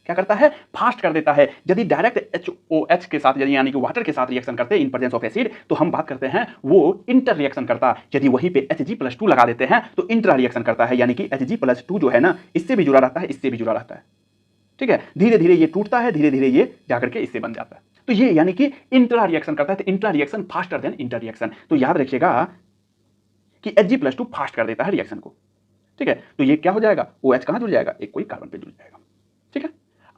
क्या करता है, फास्ट कर देता है। यदि डायरेक्ट HOH के साथ यानी कि वाटर के साथ रिएक्शन करते हैं इन प्रेजेंस ऑफ एसिड तो हम बात करते हैं वो इंटर रिएक्शन करता है। यदि वहीं पे Hg+2 लगा देते हैं तो इंट्रा रिएक्शन करता है, यानी कि Hg+2 जो है ना इससे भी जुड़ा रहता है, इससे भी जुड़ा रहता है। ठीक है, धीरे धीरे ये टूटता है, धीरे धीरे ये जाकर के इससे बन जाता है, तो ये यानी कि इंट्रा रिएक्शन करता है। तो intra reaction faster than inter reaction, तो याद रखिएगा कि Hg+2 फास्ट कर देता है रिएक्शन को। ठीक है, तो ये क्या हो जाएगा, OH कहां जुड़ जाएगा, एक कोई कार्बन पे जुड़ जाएगा। ठीक है,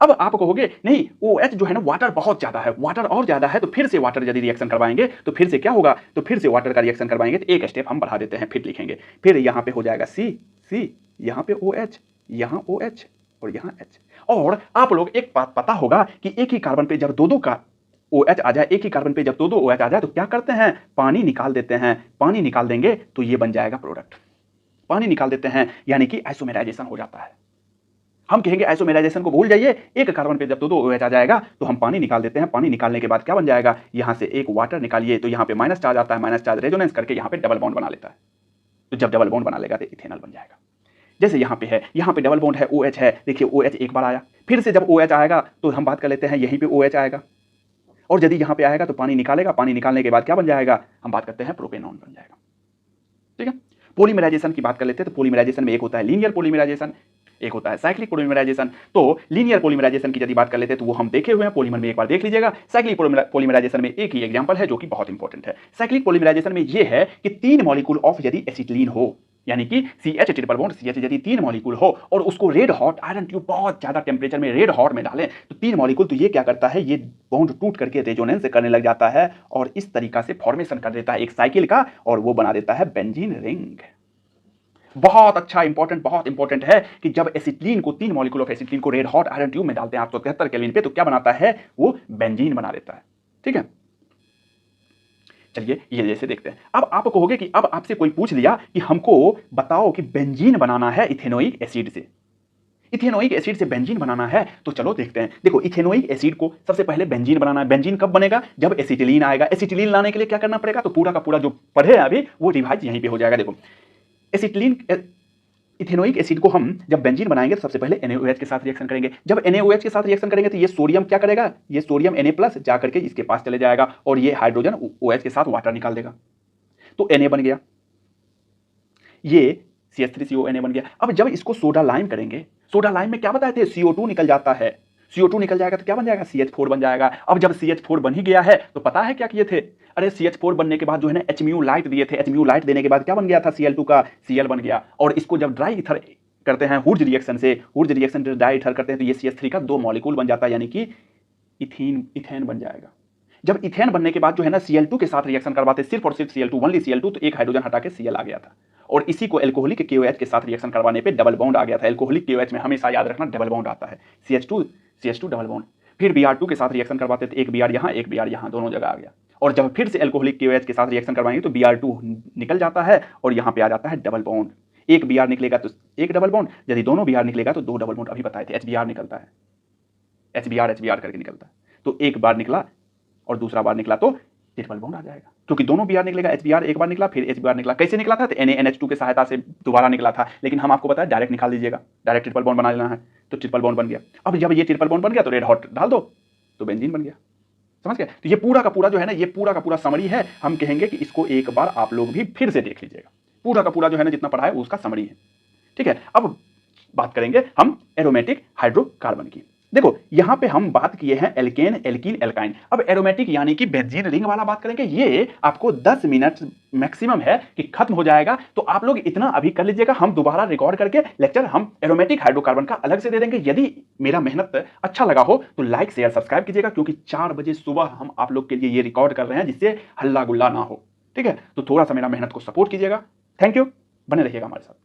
अब आप कहोगे नहीं OH जो है ना वाटर बहुत ज्यादा है, वाटर और ज्यादा है, तो फिर से वाटर यदि रिएक्शन करवाएंगे तो फिर से क्या होगा, तो फिर से वाटर का रिएक्शन करवाएंगे तो एक स्टेप हम बढ़ा देते हैं, फिर लिखेंगे, फिर यहाँ पे हो जाएगा C, यहाँ पे OH, यहाँ OH और यहाँ H। और आप लोग एक बात पता होगा कि एक ही कार्बन पे जब दो का OH आ जाए, एक ही कार्बन पे जब दो OH आ जाए तो क्या करते हैं, पानी निकाल देते हैं, पानी निकाल देंगे तो ये बन जाएगा प्रोडक्ट, पानी निकाल देते हैं यानी कि आइसोमेराइजेशन हो जाता है। हम कहेंगे आइसोमेराइजेशन को भूल जाइए, एक कार्बन पे जब दो OH आ जाएगा तो हम पानी निकाल देते हैं, पानी निकालने के बाद क्या बन जाएगा, यहां से एक वाटर निकालिए तो यहाँ पे माइनस चार्ज आता है, माइनस चार्ज रेजोनेंस करके यहाँ पे डबल बॉन्ड बना लेता है, तो जब डबल बॉन्ड बना लेगा तो इथेनॉल बन जाएगा। जैसे यहाँ पे है, यहाँ पे डबल बॉन्ड है, OH है, देखिए OH एक बार आया, फिर से जब OH आएगा तो हम बात कर लेते हैं यहीं पे OH आएगा, और यदि यहाँ पे आएगा तो पानी निकालेगा, पानी निकालने के बाद क्या बन जाएगा, हम बात करते हैं प्रोपेनॉन बन जाएगा। ठीक है, पॉलीमराइजेशन की बात कर लेते हैं तो पॉलीमराइजेशन में एक होता है लीनियर पॉलीमराइजेशन, एक होता है साइक्लिक पॉलीमराइजेशन। तो लीनियर पॉलीमराइजेशन की यदि बात कर लेते हैं तो वो हम देखे हुए हैं, पॉलीमर में एक बार देख लीजिएगा। साइक्लिक पॉलीमराइजेशन में एक ही एग्जांपल है जो कि बहुत इंपॉर्टेंट है। साइक्लिक पॉलीमराइजेशन में ये है कि 3 मॉलिक्यूल ऑफ यदि एसिटिलीन हो, यानी कि CH ट्रिपल बॉन्ड CH यदि 3 मॉलिक्यूल हो और उसको रेड हॉट आयरन ट्यूब बहुत ज्यादा टेम्परेचर में रेड हॉट में डालें तो 3 मॉलिक्यूल, तो ये क्या करता है, ये बॉन्ड टूट करके रेजोनेंस करने लग जाता है और इस तरीका से फॉर्मेशन कर देता है एक साइकिल का, और वो बना देता है बेंजीन रिंग। बहुत अच्छा इंपॉर्टेंट, बहुत इंपॉर्टेंट है कि जब एसिटिलीन को 3 मॉलिक्यूल ऑफ एसिटिलीन को रेड हॉट आयरन ट्यूब में डालते हैं 873 केल्विन पे, तो क्या बनाता है, वो बेंजीन बना देता है। ठीक है, चलिए ये जैसे देखते हैं। अब आप कहोगे कि अब आपसे कोई पूछ लिया कि हमको बताओ कि बेंजीन बनाना है इथेनोइक एसिड से, इथेनोइक एसिड से बेंजीन बनाना है, तो चलो देखते हैं। देखो इथेनोइक एसिड को सबसे पहले बेंजीन बनाना है। बेंजीन कब बनेगा, जब एसिटिलीन आएगा। एसिटिलीन लाने के लिए क्या करना पड़ेगा, तो पूरा का पूरा जो पढ़े अभी वो रिवाइज यहीं पे हो जाएगा। देखो एसिटिलीन इथेनोइक एसिड को हम जब बेंजीन बनाएंगे तो सबसे पहले NaOH के साथ रिएक्शन करेंगे। जब NaOH के साथ रिएक्शन करेंगे तो ये सोडियम क्या करेगा, ये सोडियम Na+ जा करके इसके पास चले जाएगा और ये हाइड्रोजन OH के साथ वाटर निकाल देगा, तो Na बन गया, ये CH3CONa बन गया। अब जब इसको सोडा लाइम करेंगे, सोडा लाइम में क्या बताए थे, CO2 निकल जाता है, CO2 निकल जाएगा तो क्या बन जाएगा, CH4 बन जाएगा। अब जब CH4 बन ही गया है तो पता है क्या किए थे, अरे CH4 बनने के बाद जो है ना HMU लाइट दिए थे, HMU लाइट देने के बाद क्या बन गया था, Cl2 का Cl बन गया। और इसको जब ड्राई ईथर करते हैं हुर्ज रिएक्शन से, हुर्ज रिएक्शन से ड्राई ईथर करते हैं तो ये CH3 का 2 मॉलिक्यूल बन जाता है, यानी कि इथेन बन जाएगा। जब इथेन बनने के बाद जो है ना Cl2 के साथ रिएक्शन करवाते, सिर्फ और सिर्फ Cl2, ओनली Cl2, तो एक हाइड्रोजन हटा के Cl आ गया था, और इसी को एल्कोहलिक KOH के साथ रिएक्शन करवाने पे डबल बॉन्ड आ गया था। एल्कोहलिक KOH में हमेशा याद रखना डबल बॉन्ड आता है, CH2 डबल बॉन्ड। फिर Br2 के साथ रिएक्शन करवाते थे, एक Br यहाँ एक Br यहाँ, दोनों जगह आ गया। और जब फिर से एल्कोहलिक KOH के साथ रिएक्शन करवाएंगे तो Br2 निकल जाता है और यहाँ पे आ जाता है डबल बॉन्ड। एक Br निकलेगा तो एक डबल बॉन्ड, यदि दोनों Br निकलेगा तो 2 डबल बॉन्ड। अभी बताए थे HBr निकलता है, HBr करके निकलता है, तो एक बार निकला और दूसरा बार निकला तो ट्रिपल बॉन्ड आ जाएगा, क्योंकि दोनों Br निकलेगा। HBr एक बार निकला, फिर HBr निकला। कैसे निकला था, तो NaNH2 की सहायता से दोबारा निकला था, लेकिन हम आपको बताया डायरेक्ट निकाल दीजिएगा, डायरेक्ट ट्रिपल बॉन्ड बना लेना है, तो ट्रिपल बॉन्ड बन गया। अब जब ये ट्रिपल बॉन्ड बन गया तो रेड हॉट डाल दो तो बेंजीन बन गया, समझ गए। तो ये पूरा का पूरा जो है ना, ये पूरा का पूरा समरी है। हम कहेंगे कि इसको एक बार आप लोग भी फिर से देख लीजिएगा, पूरा का पूरा जो है ना जितना पढ़ा है उसका समरी है। ठीक है, अब बात करेंगे हम एरोमेटिक हाइड्रोकार्बन की। देखो यहां पे हम बात किए हैं एल्केन, एल्कीन, एल्काइन। अब एरोमेटिक यानी कि बेंजीन रिंग वाला बात करेंगे, ये आपको 10 मिनट मैक्सिमम है कि खत्म हो जाएगा। तो आप लोग इतना अभी कर लीजिएगा, हम दोबारा रिकॉर्ड करके लेक्चर हम एरोमेटिक हाइड्रोकार्बन का अलग से दे देंगे। यदि मेरा मेहनत अच्छा लगा हो तो लाइक शेयर सब्सक्राइब कीजिएगा, क्योंकि 4 बजे सुबह हम आप लोग के लिए ये रिकॉर्ड कर रहे हैं जिससे हल्ला गुल्ला ना हो। ठीक है, तो थोड़ा सा मेरा मेहनत को सपोर्ट कीजिएगा। थैंक यू, बने रहिएगा हमारे साथ।